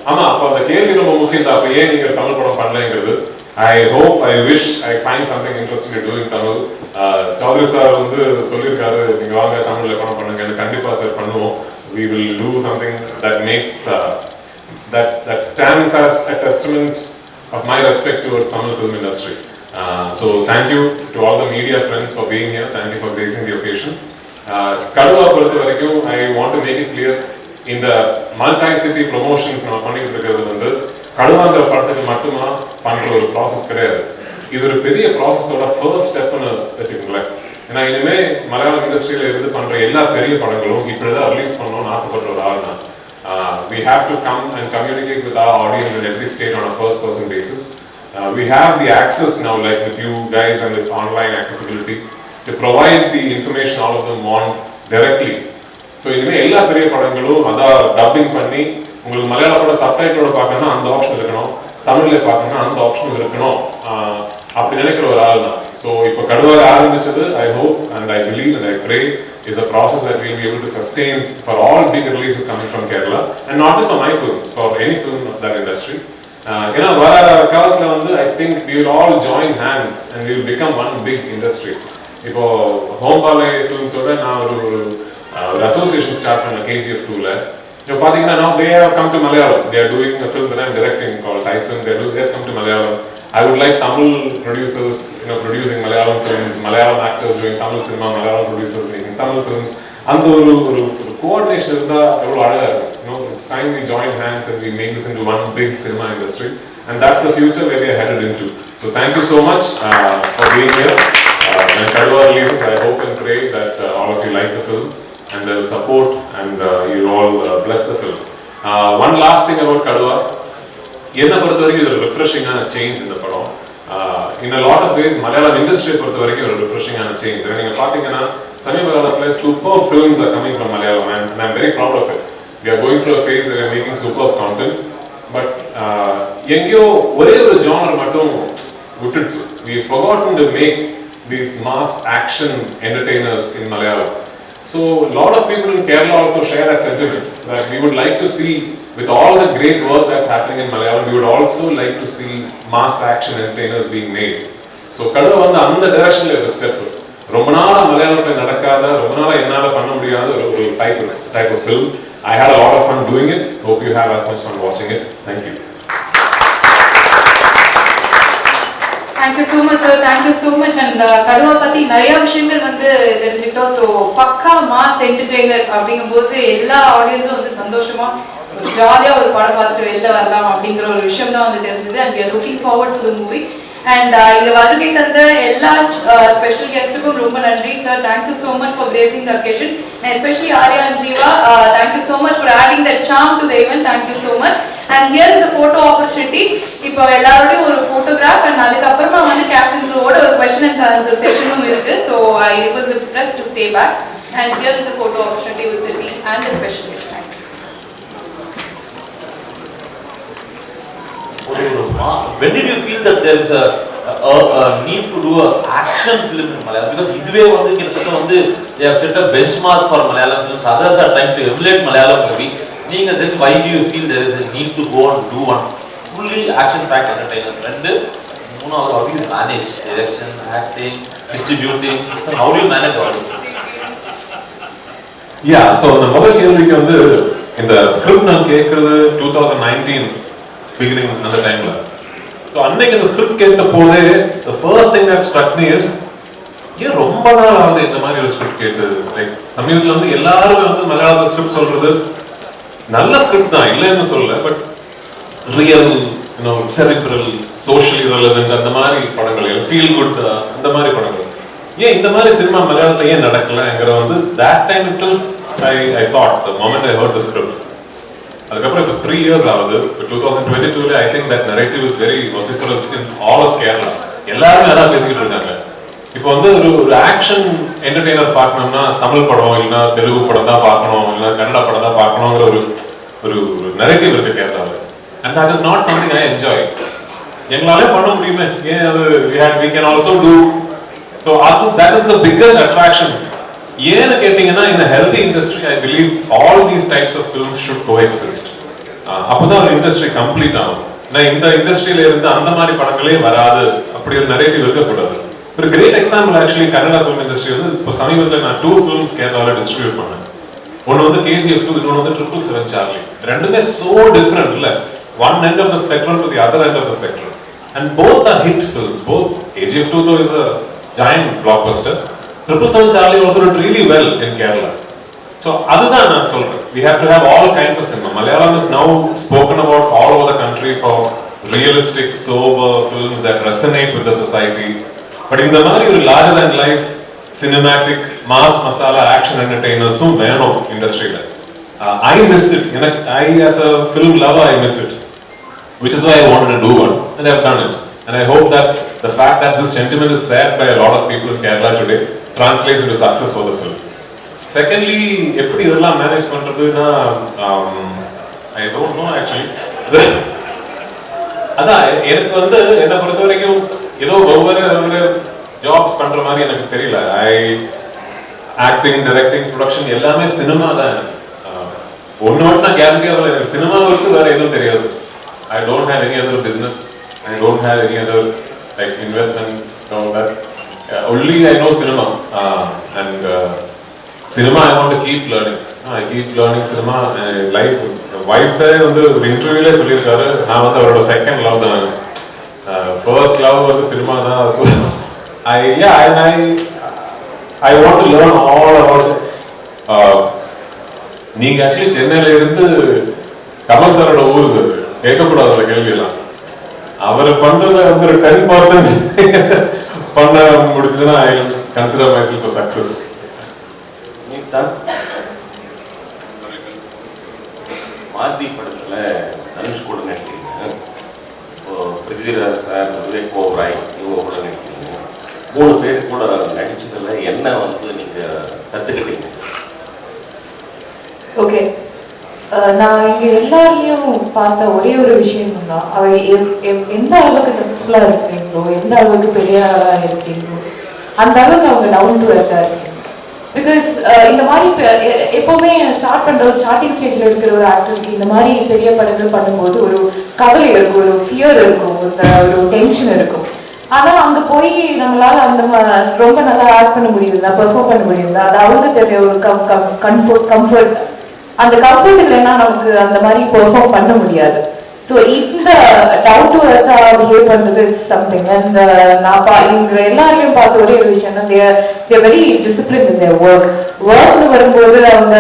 ஆமா, அப்போ அந்த கேள்வி ரொம்ப முக்கியம் தான். அப்போ ஏன் நீங்க தமிழ் படம் பண்ணலைங்கிறது. I hope, I wish, I find something interesting doing Tamil. Choudhary sir வந்து சொல்லியிருக்காரு, நீங்க வாங்க தமிழ்ல படம் பண்ணுங்க. கண்டிப்பா சார் பண்ணுவோம். We will do something that makes that stands as a testament of my respect towards Tamil film industry. So thank you to all the media friends for being here. Thank you for gracing the occasion. Kaduva பொறுத்த வரைக்கும் I want to make it clear, இந்த multi-city promotions நான் பண்ணிட்டு இருக்கிறது வந்து கடுவாங்கிற படத்துக்கு மட்டுமா பண்ற ஒரு ப்ராசஸ் கிடையாது. இது ஒரு பெரிய ப்ராசஸோட ஃபர்ஸ்ட் ஸ்டெப்னு வச்சுக்கோங்களேன். ஏன்னா இனிமே மலையாளம் இண்டஸ்ட்ரியில இருந்து பண்ற எல்லா பெரிய படங்களும் இப்படிதான் ரிலீஸ் பண்ணணும்னு ஆசைப்படுற ஒரு ஆள் தான். We have to come and communicate with our audience in every state on a first person basis. We have the access now, like with you guys and with online accessibility, to provide the information all of them want directly. So இனிமே எல்லா பெரிய படங்களும் அதான் dubbing பண்ணி உங்களுக்கு மலையாள படம் சப்டைட்டிலோட பார்க்கணும்னா அந்த ஆப்ஷன் இருக்கணும், தமிழ்ல பார்க்கணும்னா அந்த ஆப்ஷன் இருக்கணும் அப்படி நினைக்கிற ஒரு ஆள் தான். ஸோ இப்போ கடுவாக ஆரம்பிச்சது I hope and I believe and I pray is a process that we'll be able to sustain for all big releases coming from Kerala, and not just for my films, for any film of that industry. ஏன்னா வர காலத்தில் வந்து I think we will all join hands and we will become one big industry. இப்போ ஹோம்பாலே ஃபிலிம்ஸோட நான் ஒரு association start பண்ண KGF 2ல. இப்போ பார்த்தீங்கன்னா now they have come to Malayalam. They are doing a film that I am directing called Tyson. They have come to Malayalam. I would like Tamil producers, producing Malayalam films, Malayalam actors doing Tamil cinema, Malayalam producers making Tamil films. And the coordination இருந்தா எவ்வளவு அழகா இருக்கும். It's time we join hands and we make this into one big cinema industry, and that's the future where we are headed into. So thank you so much for being here. When Kaduva releases, I hope and pray that all of you like the film and there is support and you all bless the film. One last thing about Kaduva. என்னை பொறுத்த வரைக்கும் இது ஒரு ரிஃப்ரெஷிங்கான change இந்த படம். In a lot of ways Malayalam இண்டஸ்ட்ரியை பொறுத்த வரைக்கும் ஒரு ரிஃப்ரெஷிங்கான சேஞ்ச். நீங்கள் பார்த்தீங்கன்னா சமீப காலத்தில் super films are coming from Malayalam and I'm very proud of it. We are going through a phase where we are making superb content, but எங்கேயோ ஒரே ஒரு ஜானர் மட்டும் விட்டுடுச்சு. We have forgotten to make these mass action entertainers in Malayalam. So a lot of people in Kerala also share that sentiment that we would like to see, with all the great work that's happening in Malayalam, we would also like to see mass action entertainers being made. So Kaduva வந்து அந்த டைரக்ஷன்ல ஒரு step. ரொம்ப நாளா மலையாளத்துல நடக்காத, ரொம்ப நாளா என்னால பண்ண முடியாத ஒரு type of film. I had a lot of fun doing it. Hope you have as much fun watching it. Thank you. Thank you so much sir, thank you so much. And Kaduva பத்தி நிறைய விஷயங்கள் வந்து தெரிஞ்சுக்கிட்டோம். So பக்கா mass entertainer அப்படிங்கும்போது எல்லா ஆடியன்ஸும் வந்து சந்தோஷமா ஒரு ஜாலியா ஒரு படம் பார்த்துட்டு வெளில வரலாம் அப்படிங்கிற ஒரு விஷயம் தான் வந்து தெரிஞ்சது. And we are looking forward to the movie. And இந்த வருகை தந்த எல்லா ஸ்பெஷல் கெஸ்ட்டுக்கும் ரொம்ப நன்றி sir. Thank you so much for gracing the occasion. And especially Arya and Jeeva, thank you so much for adding that charm to the event. Thank you so much. And here is a photo opportunity. இப்போ எல்லாரோடையும் ஒரு photograph and அதுக்கப்புறமா வந்து cast and crew ஓட ஒரு question and answer session இருக்கு. So I request the press to stay back. And here is the photo opportunity with the team and the special guest. Thank you. When did you feel that there is a need to do an action film in Malayalam? Because இதுவே வந்து கிட்டத்தட்ட வந்து they have set a benchmark for Malayalam films. Others are trying to emulate Malayalam movie. நீங்க then why do you feel there is a need to go and do one fully action packed entertainer? And மூணாவது, how do you manage direction, acting, distributing? So how do you manage all these things? Yeah, so the முதல் கேள்விக்கு வந்து இந்த script நான் கேட்கறது 2019 beginning அந்த டைம்ல. So அன்னைக்கு இந்த ஸ்கிரிப்ட் கேட்ட போதே the first thing that struck me is ஏன் ரொம்ப நாள் ஆகுது இந்த மாதிரி ஒரு ஸ்கிரிப்ட் கேட்டு. லைக் சமீபத்தில் வந்து எல்லாருமே வந்து மலையாளத்தில் ஸ்கிரிப்ட் சொல்றது நல்ல ஸ்கிரிப்ட் தான், இல்லைன்னு சொல்லல, but real cerebral socially relevant அந்த மாதிரி படங்கள், ஃபீல் குட் அந்த மாதிரி படங்கள். ஏன் இந்த மாதிரி சினிமா மலையாளத்தில் ஏன் நடக்கலங்கிற வந்து that time itself I thought the moment I heard the script. அதுக்கப்புறம் இப்போ 3 years ஆகுது. இப்போ 2022 I think that narrative is very vociferous in all of Kerala. எல்லாருமே அதான் பேசிக்கிட்டு இருக்காங்க. இப்போ வந்து ஒரு ஆக்ஷன் என்டர்டெய்னர் பார்க்கணும்னா தமிழ் படம் இல்லைன்னா தெலுங்கு படம் தான் பார்க்கணும், இல்லைன்னா கன்னடா படம் தான் பார்க்கணுங்கிற ஒரு நரேட்டிவ் இருக்கு கேரளாவில். And that is not something I enjoy. எங்களாலே பண்ண முடியுமே, ஏன் அது we can also do. So that is the biggest attraction. ஏன்னு கேட்டீங்கன்னா in a healthy industry I believe all these types of films should coexist. அப்பதான் ஒரு இண்டஸ்ட்ரி கம்ப்ளீட் ஆகும். நான் இந்த இண்டஸ்ட்ரியில இருந்து அந்த மாதிரி படங்களே வராது, அப்படி ஒரு நரேட்டிவ் இருக்கக்கூடாது. ஒரு great example actually Kannada film industry வந்து இப்போ சமீபத்தில் நான் 2 films கேரளாவில் டிஸ்ட்ரிபியூட் பண்ணேன். ஒன்று வந்து KGF 2, இன்னொன்று வந்து 777 சார்லி. ரெண்டுமே so different இல்ல, one end of the spectrum to the other end of the spectrum, and both are hit films. Both KGF 2 though is a giant blockbuster, 777 Charlie also did really well in Kerala. So அதுதான் நான் சொல்றேன், we have to have all kinds of cinema. Malayalam is now spoken about all over the country for realistic, sober films that resonate with the society. But இந்த மாதிரி ஒரு larger than life cinematic mass masala action entertainers-um வேணும் இண்டஸ்ட்ரியில. I miss it. I as a film lover I miss it, which is why I wanted to do one, and I have done it. And I hope that the fact that this sentiment is shared by a lot of people in Kerala today translates into success for the film. Secondly, எப்படி இதெல்லாம் manage பண்றதுன்னா I don't know actually. அதான் எனக்கு வந்து என்னை பொறுத்த வரைக்கும் ஏதோ ஒவ்வொரு ஜாப்ஸ் பண்ற மாதிரி எனக்கு தெரியல. ஆக்டிங், டைரக்டிங், ப்ரொடக்ஷன் எல்லாமே சினிமா தான். ஒன்று மட்டும் நான் கேரண்டியாக சொல்ல, எனக்கு சினிமாவுக்கு வேற எதுவும் தெரியாது. I don't have any other business. I don't have any other like investment or that. Only I know cinema, and cinema I want to keep learning. I keep learning cinema. Life, wife வந்து ஒரு இன்டர்வியூல சொல்லியிருக்காரு, நான் வந்து அவரோட second love தான். First love வந்து cinema தான். So I want to learn all about it. நீங்க ஆக்சுவலி சென்னையில இருந்து கமல் சாரோட ஊருக்கு கேட்கக்கூடாது அந்த கேள்வியெல்லாம். அவர் பண்றத வந்து ஒரு 10% பண்ண முடிச்சதுன்னா I consider myself for success. மாதி படத்துல தனுஷ் கூட நடிக்கிறீங்க, இப்போ பிருத்விராஜ் சார், விவேக் ஓபராய் இவங்க கூட நடிக்கிறீங்க. 3 பேர் கூட நடிச்சதுல என்ன வந்து நீங்க கத்துக்கிட்டீங்க? ஓகே, நான் இங்கே எல்லாரையும் பார்த்த ஒரே ஒரு விஷயம் தான், அவ எந்த அளவுக்கு சக்ஸஸ்ஃபுல்லாக இருக்கிறீங்களோ, எந்த அளவுக்கு பெரிய ஆளாக இருக்கிறீங்களோ, அந்த அளவுக்கு அவங்க டவுன் டு எர்த்தாக இருக்கீங்க. பிகாஸ் இந்த மாதிரி எப்போவுமே ஸ்டார்டிங் ஸ்டேஜில் இருக்கிற ஒரு ஆக்டருக்கு இந்த மாதிரி பெரிய படங்கள் பண்ணும்போது ஒரு கவலை இருக்கும், ஒரு ஃபியர் இருக்கும், ஒரு டென்ஷன் இருக்கும். ஆனால் அங்கே போய் நம்மளால் அந்த ரொம்ப நல்லா ஆக்ட் பண்ண முடியுதா, பெர்ஃபார்ம் பண்ண முடியுதா, அது அவங்க தெரிய ஒரு கம்ஃபர்ட். அந்த கம்ஃபர்ட் இல்லைன்னா நமக்கு அந்த மாதிரி பெர்ஃபார்ம் பண்ண முடியாது. ஸோ இந்த டவுன் டு எர்த்தாக பிஹேவ் பண்ணுறது இட்ஸ் சம்திங். அண்ட் நான் இவங்க எல்லாரையும் பார்த்த ஒரே ஒரு விஷயம் தான், தேர் வெரி டிசிப்ளின் இன் தேர் ஒர்க்னு வரும்போது அவங்க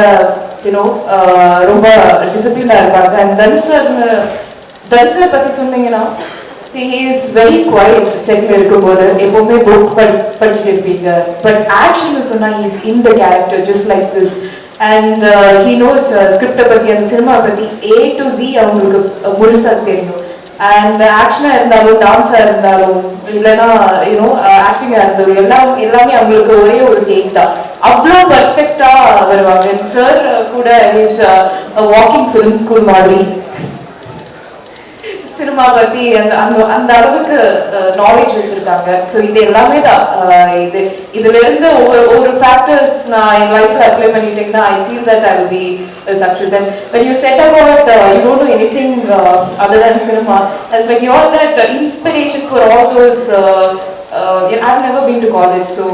ரொம்ப டிசிப்ளினாக இருப்பாங்க. அண்ட் தனுஷை பற்றி சொன்னீங்கன்னா he is very quiet. Settle இருக்கும்போது எப்பவுமே புக் படிச்சுட்டு இருப்பீங்க, பட் ஆக்ஷன் சொன்னா he is in the character just like this. And he knows ஸ்கிரிப்டை பற்றி, அந்த சினிமா பற்றி A to Z அவங்களுக்கு முழுசாக தெரியும். அண்ட் ஆக்ஷனாக இருந்தாலும், டான்ஸாக இருந்தாலும், இல்லைன்னா ஆக்டிங்காக இருந்தாலும் எல்லாமே அவங்களுக்கு ஒரே ஒரு டேக் தான். அவ்வளோ பர்ஃபெக்டாக வருவாங்க. சார் கூட இஸ் வாக்கிங் ஃபிலிம் ஸ்கூல் மாதிரி சினிமா பற்றி அந்த அளவுக்கு நாலேஜ் வச்சிருக்காங்க. ஸோ இது எல்லாமே தான். இதுல இருந்து ஒரு ஃபேக்டர்ஸ் நான் என் லைஃப்ல அப்ளை பண்ணிட்டேன்னா I feel that I will be success. And when you said about you don't know anything other than cinema, it's like you're that inspiration for all those. I've never been to college, so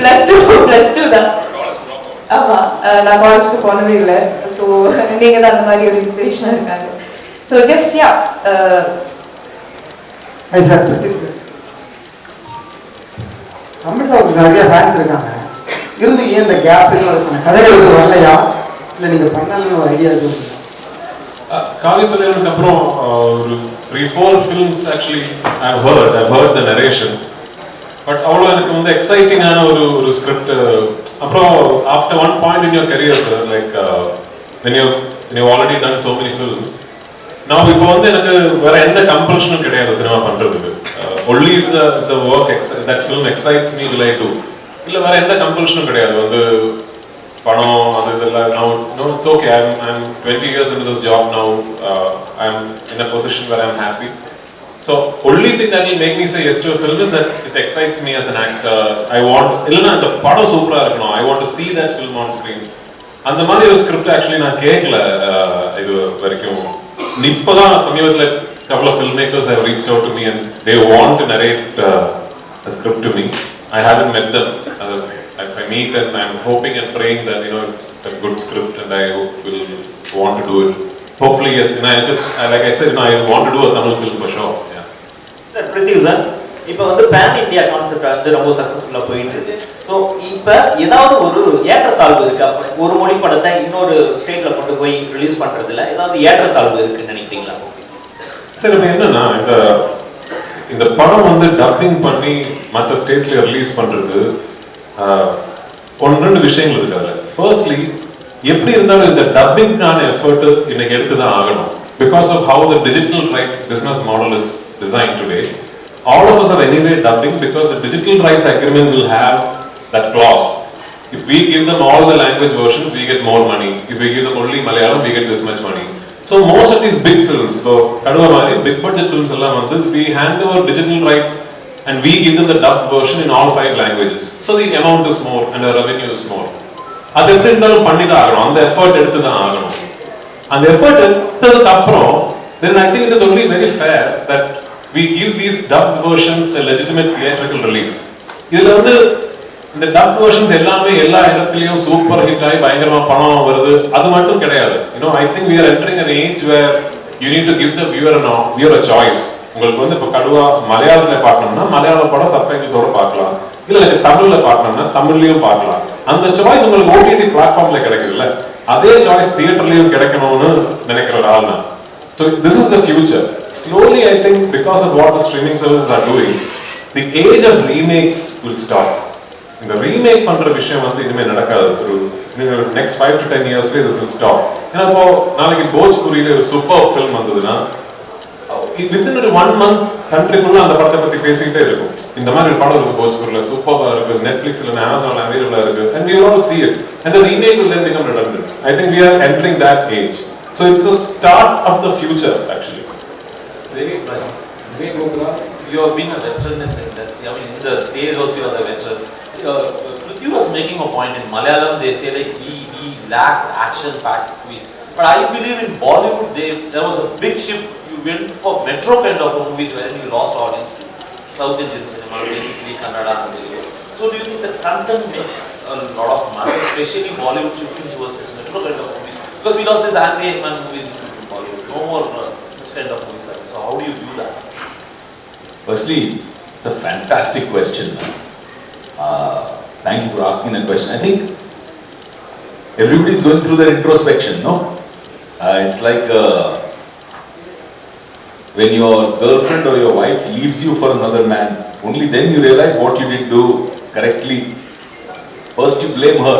plus 2 தான். ஆமாம், நான் காலேஜுக்கு போனதே இல்லை. So நீங்கள் தான் அந்த மாதிரி ஒரு இன்ஸ்பிரேஷனாக இருக்காங்க. So just high sir, Pradeep sir, தமிழில் உங்களுக்கு நிறைய ஃபேன்ஸ் இருக்காங்க, இருந்து ஏன் இந்த கேப் அதுக்கான கதைகள் எதுவும் வரலையா, இல்லை நீங்கள் பண்ணலன்னு ஒரு ஐடியா எதுவும்? காவியத்துறைக்கு அப்புறம் ஒரு 3-4 films actually I've heard the narration. But அவ்வளோ எனக்கு வந்து எக்ஸைட்டிங்கான ஒரு ஸ்கிரிப்ட். அப்புறம் after one point in your career sir, like when you've already done so many films. Now இப்போ வந்து எனக்கு வேற எந்த கம்பல்ஷனும் கிடையாது சினிமா பண்றதுக்கு. Only if the work that film excites me will I do. இல்ல வேற எந்த கம்பல்ஷனும் கிடையாது. வந்து பணம் அது இதெல்லாம் now no it's okay. I'm 20 years into this job now. I'm in a position where I'm happy. So only thing that will make me say yes to a film is that it excites me as an actor. I want இல்லனா அந்த படம் சூப்பரா இருக்கணும். I want to see that film on screen. அந்த மாதிரி ஒரு script actually நான் கேட்கல இது வரைக்கும். இப்போதான் சமீபத்தில் couple of filmmakers have reached out to me and they want to narrate a script to me. I haven't met them. If I meet and I'm hoping and praying that it's a good script and I will want to do it. Hopefully yes. Like I said, I want to do a Tamil film for sure. Yeah. Sir, Prithvi sir, இப்போ வந்து pan India concept வந்து ரொம்ப சக்ஸஸ்ஃபுல்லாக போயிட்டு இருக்கு. So இப்போ ஏதாவது ஒரு ஏற்றத்தாழ்வு இருக்கு, ஒரு மொழி படத்தை இன்னொரு ஸ்டேட்டில் கொண்டு போய் ரிலீஸ் பண்ணுறதுல ஏதாவது ஏற்றத்தாழ்வு இருக்குன்னு நினைக்கிறீங்களா? சார் இப்போ என்னன்னா இந்த படம் வந்து டப்பிங் பண்ணி மற்ற ஸ்டேட்ஸ்ல ரிலீஸ் பண்றது ஒன்று ரெண்டு விஷயங்கள் இருக்காது. ஃபர்ஸ்ட்லி எப்படி இருந்தாலும் இந்த டப்பிங்கான எஃபர்ட் இன்னைக்கு எடுத்து தான் ஆகணும். Because of how the digital rights business model is design today. All of us are anyway dubbing because the digital rights agreement will have that clause. If we give them all the language versions, we get more money. If we give them only Malayalam, we get this much money. So most of these big films, so Kaduva big budget films allam vandu we hand over digital rights and we give them the dubbed version in all 5 languages. So the amount is more and the revenue is more. Adu eppadi irundhalum panni da aganum, and effort eduthu da aganum. And effort edutadukku appuram then I think it is only very fair that we give these dubbed versions a legitimate theatrical release. இதுல வந்து இந்த dubbed versions எல்லாமே எல்லா இடத்துலயும் super hit ஆகி பயங்கரமா பணம் வருது அது மட்டும் கிடையாது. I think we are entering an age where you need to give the viewer a choice. உங்களுக்கு வந்து இப்ப கடுவா மலையாளத்துல பார்க்கணும்னா மலையாள படம் சப்டைட்டில்ஸோட பார்க்கலாம், இல்ல தமிழ்ல பார்க்கணும்னா தமிழ்லயும் பார்க்கலாம். அந்த சாய்ஸ் உங்களுக்கு OTT பிளாட்ஃபார்ம்ல கிடைக்குதுல்ல, அதே சாய்ஸ் தியேட்டர்லயும் கிடைக்கணும்னு நினைக்கிற ஒரு ஆள் நான். So this is the future. Slowly I think because of what the streaming services are doing, the age of remakes will stop. இந்த ரீமேக் பண்ற விஷயம் வந்து இனிமே நடக்காது. ஒரு next 5 to 10 years this will stop. ஏன்னா இப்போ நாளைக்கு போஜ்புரியில ஒரு சூப்பர் ஃபிலிம் வந்ததுன்னா within 1 month country full அந்த படத்தை பத்தி பேசிக்கிட்டே இருக்கும். இந்த மாதிரி ஒரு படம் இருக்கு போஜ்புரியில சூப்பரா இருக்கு, நெட்ஃபிளிக்ஸ்ல அமேசான்ல அவைலபிளா இருக்கு, and we will all see it and the remake will then become redundant. I think we are entering that age. So it's a start of the future actually. Vivek Oberoi, you have been a veteran in the industry. I mean, in the stage also you are the veteran. Prithvi was making a point in Malayalam. They say like we lack action-packed movies. But I believe in Bollywood there was a big shift. You went for metro kind of movies wherein you lost audience to South Indian cinema, basically Kannada and Telugu. So do you think the content makes a lot of matter, especially Bollywood shifting towards this metro kind of movies? Because we lost this angry man movies in Bollywood. No more this kind of movies. So how do you view that? Firstly, it's a fantastic question. Thank you for asking that question. I think everybody is going through their introspection, no? It's like when your girlfriend or your wife leaves you for another man, only then you realize what you did do correctly. First you blame her,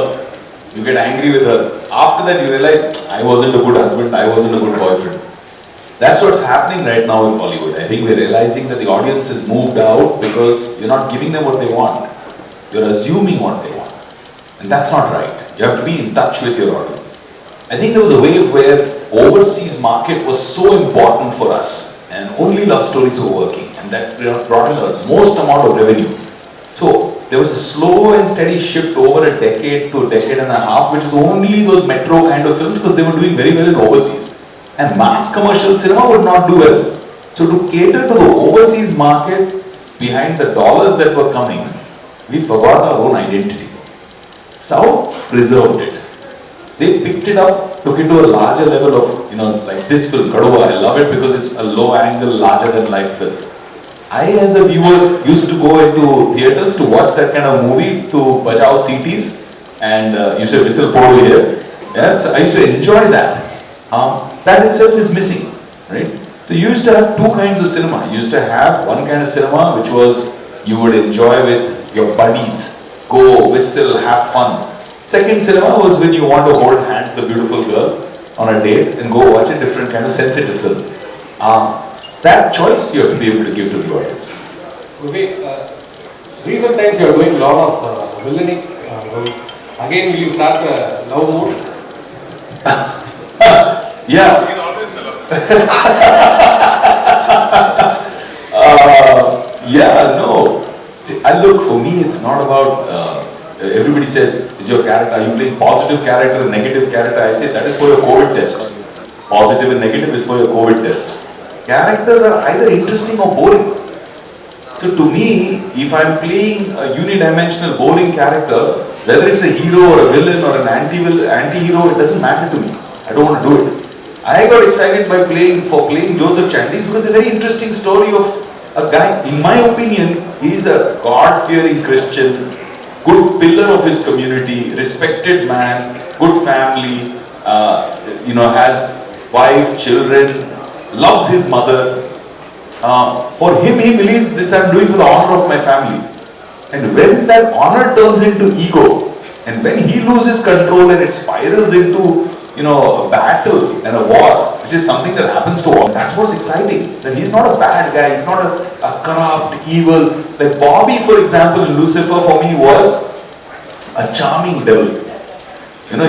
you get angry with her. After that you realize, I wasn't a good husband, I wasn't a good boyfriend. That's what's happening right now in Bollywood. I think we're realizing that the audience is moved out because you're not giving them what they want. You're assuming what they want. And that's not right. You have to be in touch with your audience. I think there was a wave where overseas market was so important for us and only love stories were working, and that brought in the most amount of revenue. So there was a slow and steady shift over a decade to a decade and a half, which was only those metro kind of films because they were doing very well in overseas. And mass commercial cinema would not do well. So to cater to the overseas market, behind the dollars that were coming, we forgot our own identity. South preserved it. They picked it up, took it to a larger level of, like this film, Kaduva. I love it because it's a low angle, larger than life film. I as a viewer used to go into theaters to watch that kind of movie, to bajao CTs and you say whistle podu here. Yeah, so I used to enjoy that. That itself is missing, right? So you used to have 2 kinds of cinema. You used to have one kind of cinema which was you would enjoy with your buddies, go, whistle, have fun. Second cinema was when you want to hold hands with a beautiful girl on a date and go watch a different kind of sensitive film. That choice you have to be able to give to the audience. Vivek, recent times you are doing a lot of villainic roles. Again, will you start the love mode? Yeah. He's always the love. Yeah, no. See, look, for me, it's not about. Everybody says, "Is your character? Are you playing positive character or negative character?" I say that is for your COVID test. Positive and negative is for your COVID test. Characters are either interesting or boring. So to me, if I'm playing a unidimensional, boring character, whether it's a hero or a villain or an anti-hero, it doesn't matter to me. I don't want to do it. I got excited by playing Joseph Chandis because it's a very interesting story of a guy. In my opinion, he's a God-fearing Christian, good pillar of his community, respected man, good family, has wife, children, loves his mother. For him, he believes this I'm doing for the honor of my family. And when that honor turns into ego, and when he loses control and it spirals into, a battle and a war, which is something that happens to all, that's what's exciting. That he's not a bad guy, he's not a corrupt, evil. Like Bobby, for example, in Lucifer, for me, was a charming devil.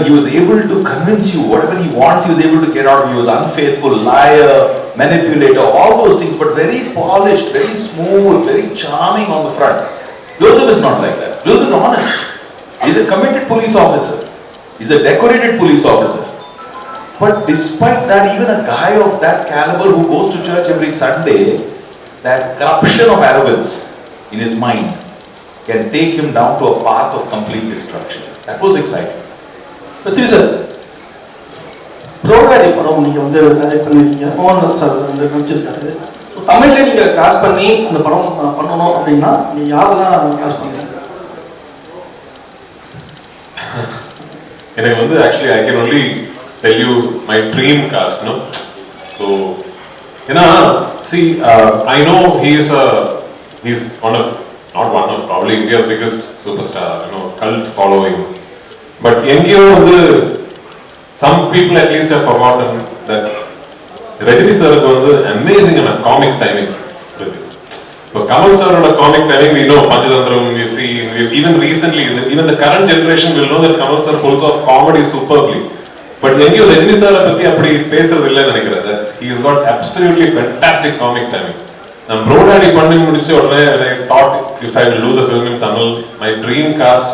He was able to convince you whatever he wants, he was able to get out. He was unfaithful, liar, manipulator, all those things, but very polished, very smooth, very charming on the front. Joseph is not like that. Joseph is honest. He's a committed police officer. He's a decorated police officer. But despite that, even a guy of that caliber who goes to church every Sunday, that corruption of arrogance in his mind can take him down to a path of complete destruction. That was exciting. Prithvi sir, ப்ரோடாடி படம் நீங்கள் connect பண்ணியிருக்கீங்க, Mohanlal sir நடிச்சிருக்காரு. So தமிழில் நீங்கள் cost பண்ணி அந்த படம் பண்ணணும் அப்படின்னா நீங்கள் யாரெல்லாம் காஸ்ட் பண்ணுவீங்க? எனக்கு actually I can only tell you my dream cast, no? So, see, I know he's probably India's biggest superstar, cult following. But some people at least have forgotten that Rajini sir is amazing in a comic timing. But Kamal sir comic timing, we know Panchadandram, we've seen, even recently, even the current generation will know that Kamal sir pulls off comedy superbly. But Rajini sir that he's got absolutely fantastic comic timing. And Bro Daddy Pandin Mudiche, when I thought if I will do the film in Tamil, my dream cast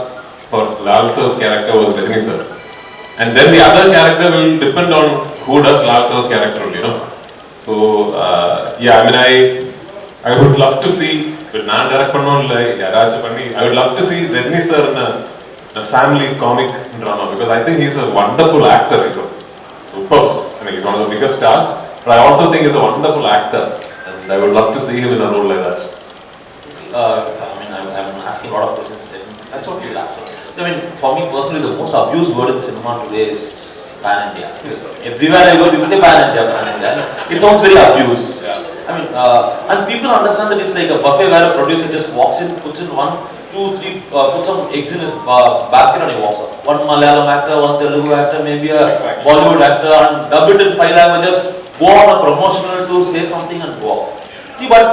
for Lal sir's character was Rajini sir. And then the other character will depend on who does Lal sir's character, So, I would love to see, but I would love to see Rajini sir in a family comic drama because I think he's a wonderful actor. He's a superb. He's one of the biggest stars, but I also think he's a wonderful actor, and I would love to see him in a role like that. I'm asking a lot of questions. That's what you last one. For me personally, the most abused word in cinema today is pan-India. Because everywhere I go, people say pan-India, pan-India. It sounds very abused. And people understand that it's like a buffet where a producer just walks in, puts in 1, 2, 3, puts some eggs in his basket and he walks out. One Malayalam actor, one Telugu actor, maybe a Bollywood actor, and dub it in 5 languages, go on a promotional tour, say something and go off. See, but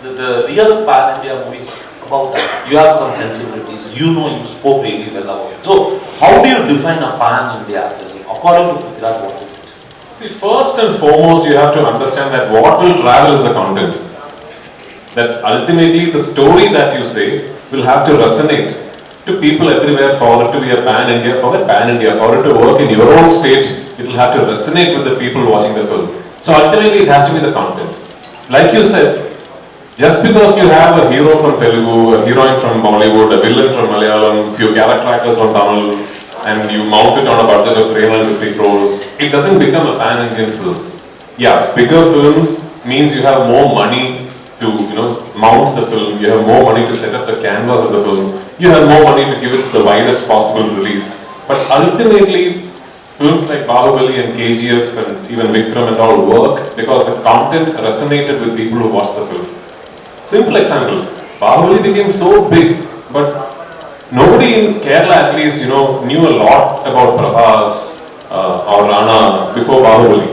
the real pan-India movies, about that, you have some sensibilities, you spoke really well about it. So, how do you define a pan-India film? According to Prithviraj, what is it? See, first and foremost, you have to understand that what will travel is the content. That ultimately the story that you say will have to resonate to people everywhere for it to be a pan-India, for it to work in your own state, it will have to resonate with the people watching the film. So ultimately it has to be the content. Like you said, just because you have a hero from Telugu, a heroine from Bollywood, a villain from Malayalam, few character actors from Tamil, and you mount it on a budget of 350 crores, it doesn't become a pan-Indian film. Yeah, bigger films means you have more money to mount the film, you have more money to set up the canvas of the film, you have more money to give it the widest possible release. But ultimately, films like Bahubali and KGF and even Vikram and all work because the content resonated with people who watched the film. Simple example, Bahubali became so big, but nobody in Kerala at least, knew a lot about Prabhas, or Rana before Bahubali.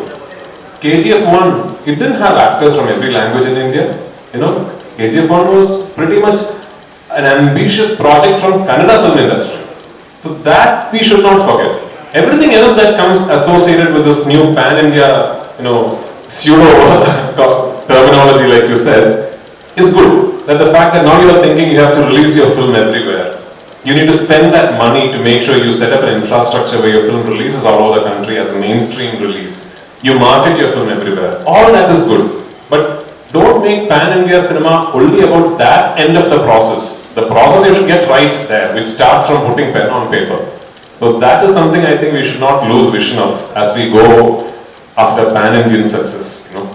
KGF 1, it didn't have actors from every language in India. You know, KGF 1 was pretty much an ambitious project from Kannada film industry. So that we should not forget. Everything else that comes associated with this new pan-India, you know, pseudo terminology like you said, is good. That the fact that now you are thinking you have to release your film everywhere. You need to spend that money to make sure you set up an infrastructure where your film releases all over the country as a mainstream release. You market your film everywhere. All that is good. But don't make pan-India cinema only about that end of the process. The process you should get right there, which starts from putting pen on paper. So that is something I think we should not lose vision of as we go after pan-Indian success. You know?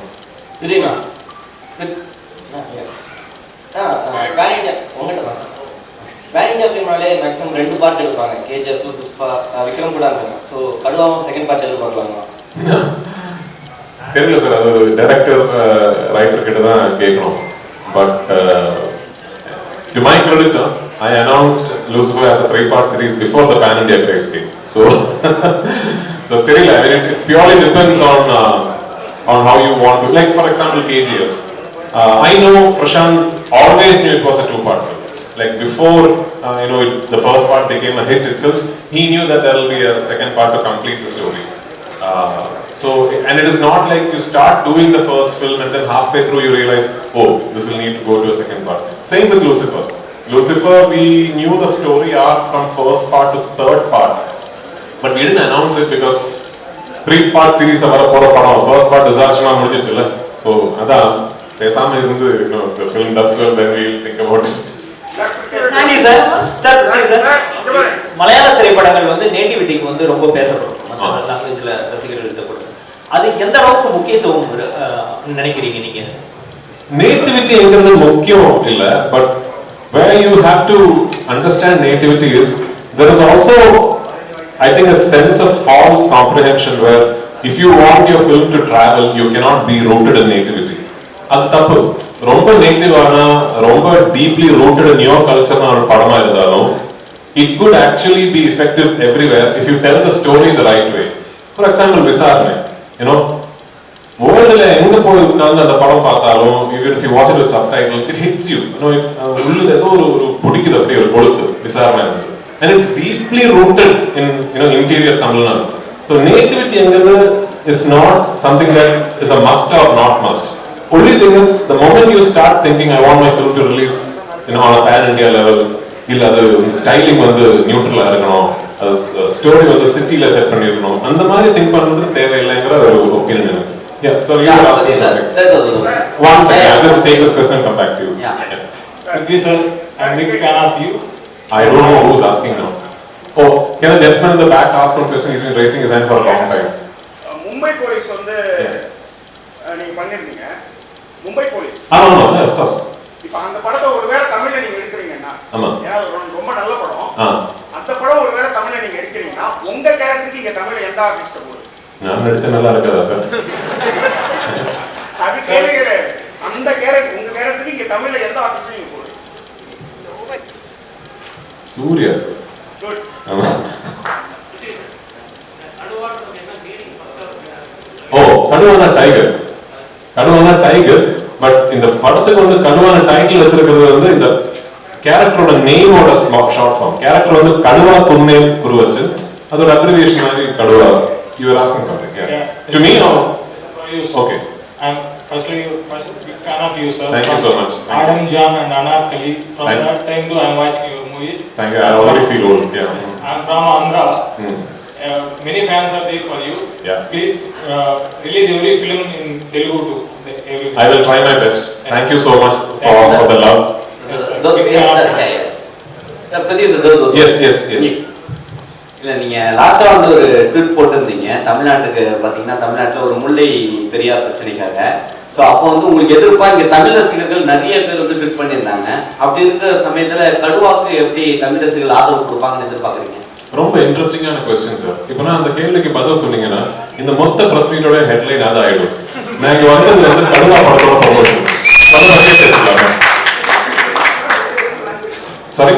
Pan India ஃபிலிம்னாலே maximum 2 part எடுப்பாங்க, KGF, Pushpa, Vikram கூட இருந்தாங்க. ஸோ கடுவாவும் second part எதிர்பார்க்கலாமா? தெரியல sir, அது director writer கிட்ட தான் கேட்கணும். But to my credit, I announced Lucifer as a 3-part series before the Pan India craze came. So தெரியல. I mean, it purely depends on how you want to. Like for example, KGF. I know Prashant always knew it was a 2-part film. Like before, you know, the first part became a hit itself, he knew that there will be a second part to complete the story. So, and it is not like you start doing the first film and then halfway through you realize, oh, this will need to go to a second part. Same with Lucifer. Lucifer, we knew the story arc from first part to third part, but we didn't announce it because 3-part series avara pora padam first part disaster na mudichilla. So, adha pesama irundhu, you know, the film does well, then we'll think about it. நன்றி sir. Sir மலையாள திரைப்படங்கள் வந்து நேட்டிவிட்டிக்கு வந்து ரொம்ப பேசப்படும், மற்ற லாங்குவேஜ்ல ரசிகர்கள் எழுதப்படும். அது எந்த அளவுக்கு முக்கியத்துவம் நினைக்கிறீங்க நீங்க? நேட்டிவிட்டி என்கிறது முக்கியம் இல்ல, but where you have to understand nativity is there is also, I think, a sense of false comprehension where if you want your film to travel, you cannot be rooted in nativity. அது தப்பு. ரொம்ப நேட்டிவான, ரொம்ப deeply rooted in your கல்ச்சர்னா ஒரு படமா இருந்தாலும் it could actually be effective everywhere if you tell the story the right way. For example, விசாரணை, you know, வேர்ல்டுல எங்க போய் உட்கார்ந்து அந்த படம் பார்த்தாலும், even if you watch it with subtitles, it hits you. You know, உள்ள ஏதோ ஒரு பிடிக்குது, அப்படியே ஒரு கொளுத்து விசாரணை. And it's deeply rooted in, you know, interior Tamil Nadu. So nativity என்கிறது is not something that is a must or not must. Only thing is, the moment you start thinking I want my film to release, you know, on a pan India level, இல்ல அது styling வந்து நியூட்ரலா இருக்கணும், அது story வந்து சிட்டில set பண்ணிருக்கணும், அந்த மாதிரி திங்க் பண்றது தேவையில்லைங்கிற ஒரு ஒபினியன் எனக்கு. Yeah, so you are asking something. One second, I'll just take this question and come back to you. Okay, sir, I'm a big fan of you. I don't know who's asking now. Oh, can a gentleman in the back ask one question? He's been raising his hand for a long time. Mumbai police வந்து நீங்க பண்ணிருந்தீங்க. Mumbai police. No, of course. இப்போ அந்த படத்தை ஒருவேளை தமிழ்ல நீங்க எடுக்கிறீங்கன்னா, ஆமா, ஏன்னா ரொம்ப நல்ல படம், அந்த படம் ஒருவேளை தமிழ்ல நீங்க எடுக்கிறீங்கன்னா உங்க கேரக்டருக்கு இங்க தமிழ்ல எந்த ஆர்டிஸ்ட் போடுவீங்க? நான் நடிச்ச நல்லா இருக்காதா சார்? அது கேளுங்க, அந்த கேரக்டர் உங்க கேரக்டருக்கு இங்க தமிழ்ல எந்த ஆர்டிஸ்ட் நீங்க போடுவீங்க? சூர்யா சார். குட். ஆமா. ஓ, கடுவான டைகர். கடுவான டைகர். பட் இந்த படத்துக்கு வந்து கடுவான டைட்டில் வச்சிருக்கிறது வந்து இந்த கேரக்டரோட நேமோட ஷார்ட் ஃபார்ம். கேரக்டர் வந்து கடுவா குன்னேல் குருவச்சு, அதோட அப்ரிவியேஷன் மாதிரி Kathua. You were asking something, yeah. To me or? Okay. I'm first big fan of you, sir. Thank you so much. Adam John and Anarkali. From that time to I'm watching your movies. Thank you. I already feel old. Yeah. I'm from Andhra. Many fans are there for you. Yeah. Please release every film in Telugu too. I will try my best. Yes. Thank you so much for the love. Yes, sir. Yes. இல்லை நீங்கள் லாஸ்ட்டாக வந்து ஒரு tweet போட்டிருந்தீங்க தமிழ்நாட்டுக்கு. பார்த்தீங்கன்னா தமிழ்நாட்டில் ஒரு முல்லை பெரியார் பிரச்சனைக்காக. ஸோ அப்போ வந்து உங்களுக்கு எதிர்ப்பாக இங்கே தமிழ் ரசிகர்கள் நிறைய பேர் வந்து ட்வீட் பண்ணியிருந்தாங்க. அப்படி இருக்கிற சமயத்தில் கடுவாக்கு எப்படி தமிழ் ரசிகர்கள் ஆதரவு கொடுப்பாங்கன்னு எதிர்பார்க்குறீங்க? ரொம்ப இன்ட்ரெஸ்டிங்கான கொஸ்டின் சார். இப்போ நான் அந்த கேள்விக்கு பதில் சொன்னீங்கன்னா இந்த மொத்த பிரஸ் மீட்டோட ஹெட்லைன் அது ஆயிடும். நான் இங்கே வந்தது வந்து கடுவா படத்தோட ப்ரமோஷன். சாரி,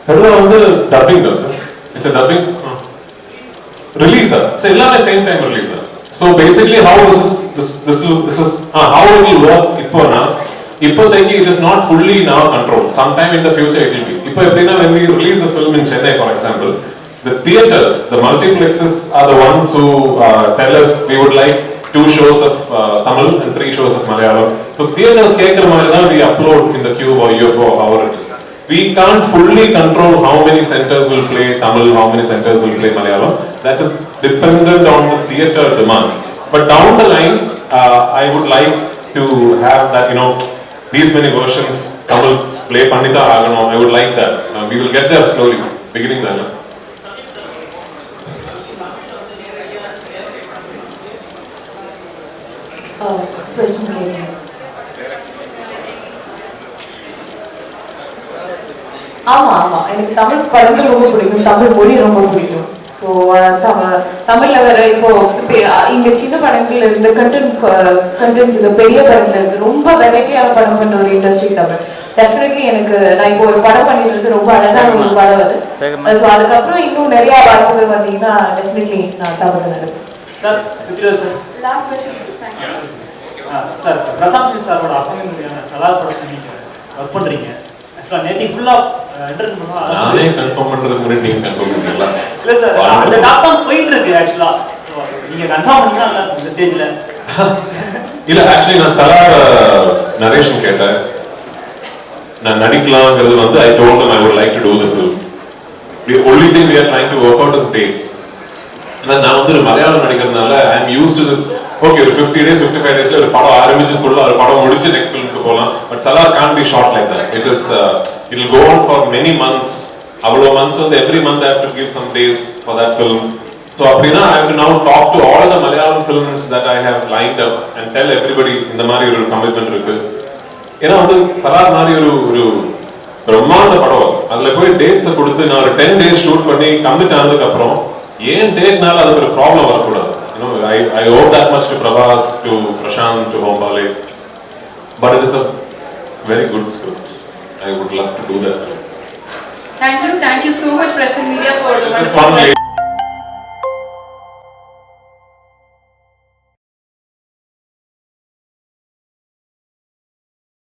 கடுவா வந்து dubbing sir. It's a dubbing release sir. So ellame same time release sir. So basically how this is how it will work ippothengi it is not fully in our control. Sometime in the future it will be. Ipo eppdina when we release the film in Chennai for example, the theaters, the multiplexes are the ones who tell us we would like 2 shows of Tamil and 3 shows of Malayalam. So theaters kekra mari we upload in the Cube or UFO or however it is. We can't fully control how many centers will play Tamil, how many centers will play Malayalam. That is dependent on the theater demand. But down the line, I would like to have that, these many versions Tamil play Pandita Agano. I would like that. We will get there slowly, beginning then. Question கேளுங்க. ஆமா எனக்கு தமிழ் படங்கள் ரொம்ப பிடிக்கும், தமிழ் மொழி ரொம்ப பிடிக்கும். So தமிழ்ல வர இப்போ இங்க சின்ன படங்கள்ல இருந்து கண்டென்ட்ஸ் இந்த பெரிய படங்கள்ல இருந்து ரொம்ப வெரைட்டியான படம் பண்ற ஒரு இண்டஸ்ட்ரி தமிழ். டெஃபினெட்லி எனக்கு நான் இப்போ ஒரு படம் பண்ணிட்டு இருக்கு, ரொம்ப அழகான ஒரு படம் அது. ஸோ அதுக்கப்புறம் இன்னும் நிறைய வாய்ப்புகள் வந்தீங்கன்னா டெஃபினெட்லி நான் தமிழ் நடப்பேன். Sir Prithviraj sir last question sir Prashanth சாரோட அப்பங்க சலார் படத்தை நீங்க ஒர்க் பண்றீங்க. ஆக்சுவலா நேத்தி ஃபுல்லா என்டர்டெயின் பண்ணா நானே கன்ஃபார்ம் பண்றதுக்கு முன்னாடி நீங்க கன்ஃபார்ம் பண்ணீங்களா? இல்ல சார் அந்த டாக்டர் போயிட்டு இருக்கு ஆக்சுவலா. நீங்க கன்ஃபார்ம் பண்ணீங்கன்னா இந்த ஸ்டேஜ்ல இல்ல ஆக்சுவலி நான் சலார் நரேஷன் கேட்டேன். நான் நடிக்கலாம்ங்கிறது வந்து I told him I would like to do the film. The only thing we are trying to work out is dates. நான் வந்து ஒரு Malayalam நடிக்கிறதுனால I am used to this. Okay, ஒரு 50 days 55 daysல ஒரு படம் ஆரம்பிச்சு ஃபுல்லா ஒரு படம் முடிச்சு நெக்ஸ்ட் ஃபிலிம்க்கு போலாம். But Salaar can't be shot like that. It will go on for many months. அவ்வளோ months வந்து every month I have to give some days for that film. So அப்படினா I have to now talk to all the Malayalam films that I have lined up and tell everybody இந்த மாதிரி ஒரு commitment இருக்கு. ஏன்னா வந்து சலார் மாதிரி ஒரு பிரம்மாண்ட படம், அதுல போய் டேட்ஸை கொடுத்து நான் ஒரு 10 days ஷூட் பண்ணி கமிட் ஆனதுக்கு அப்புறம் ஏன் டேட்னால அது ஒரு ப்ராப்ளம் வரக்கூடாது. I owe that much to Prabhas, to Prashant, to Hombale. But it is a very good script. I would love to do that film. Thank you so much, press and media, for the This is fun.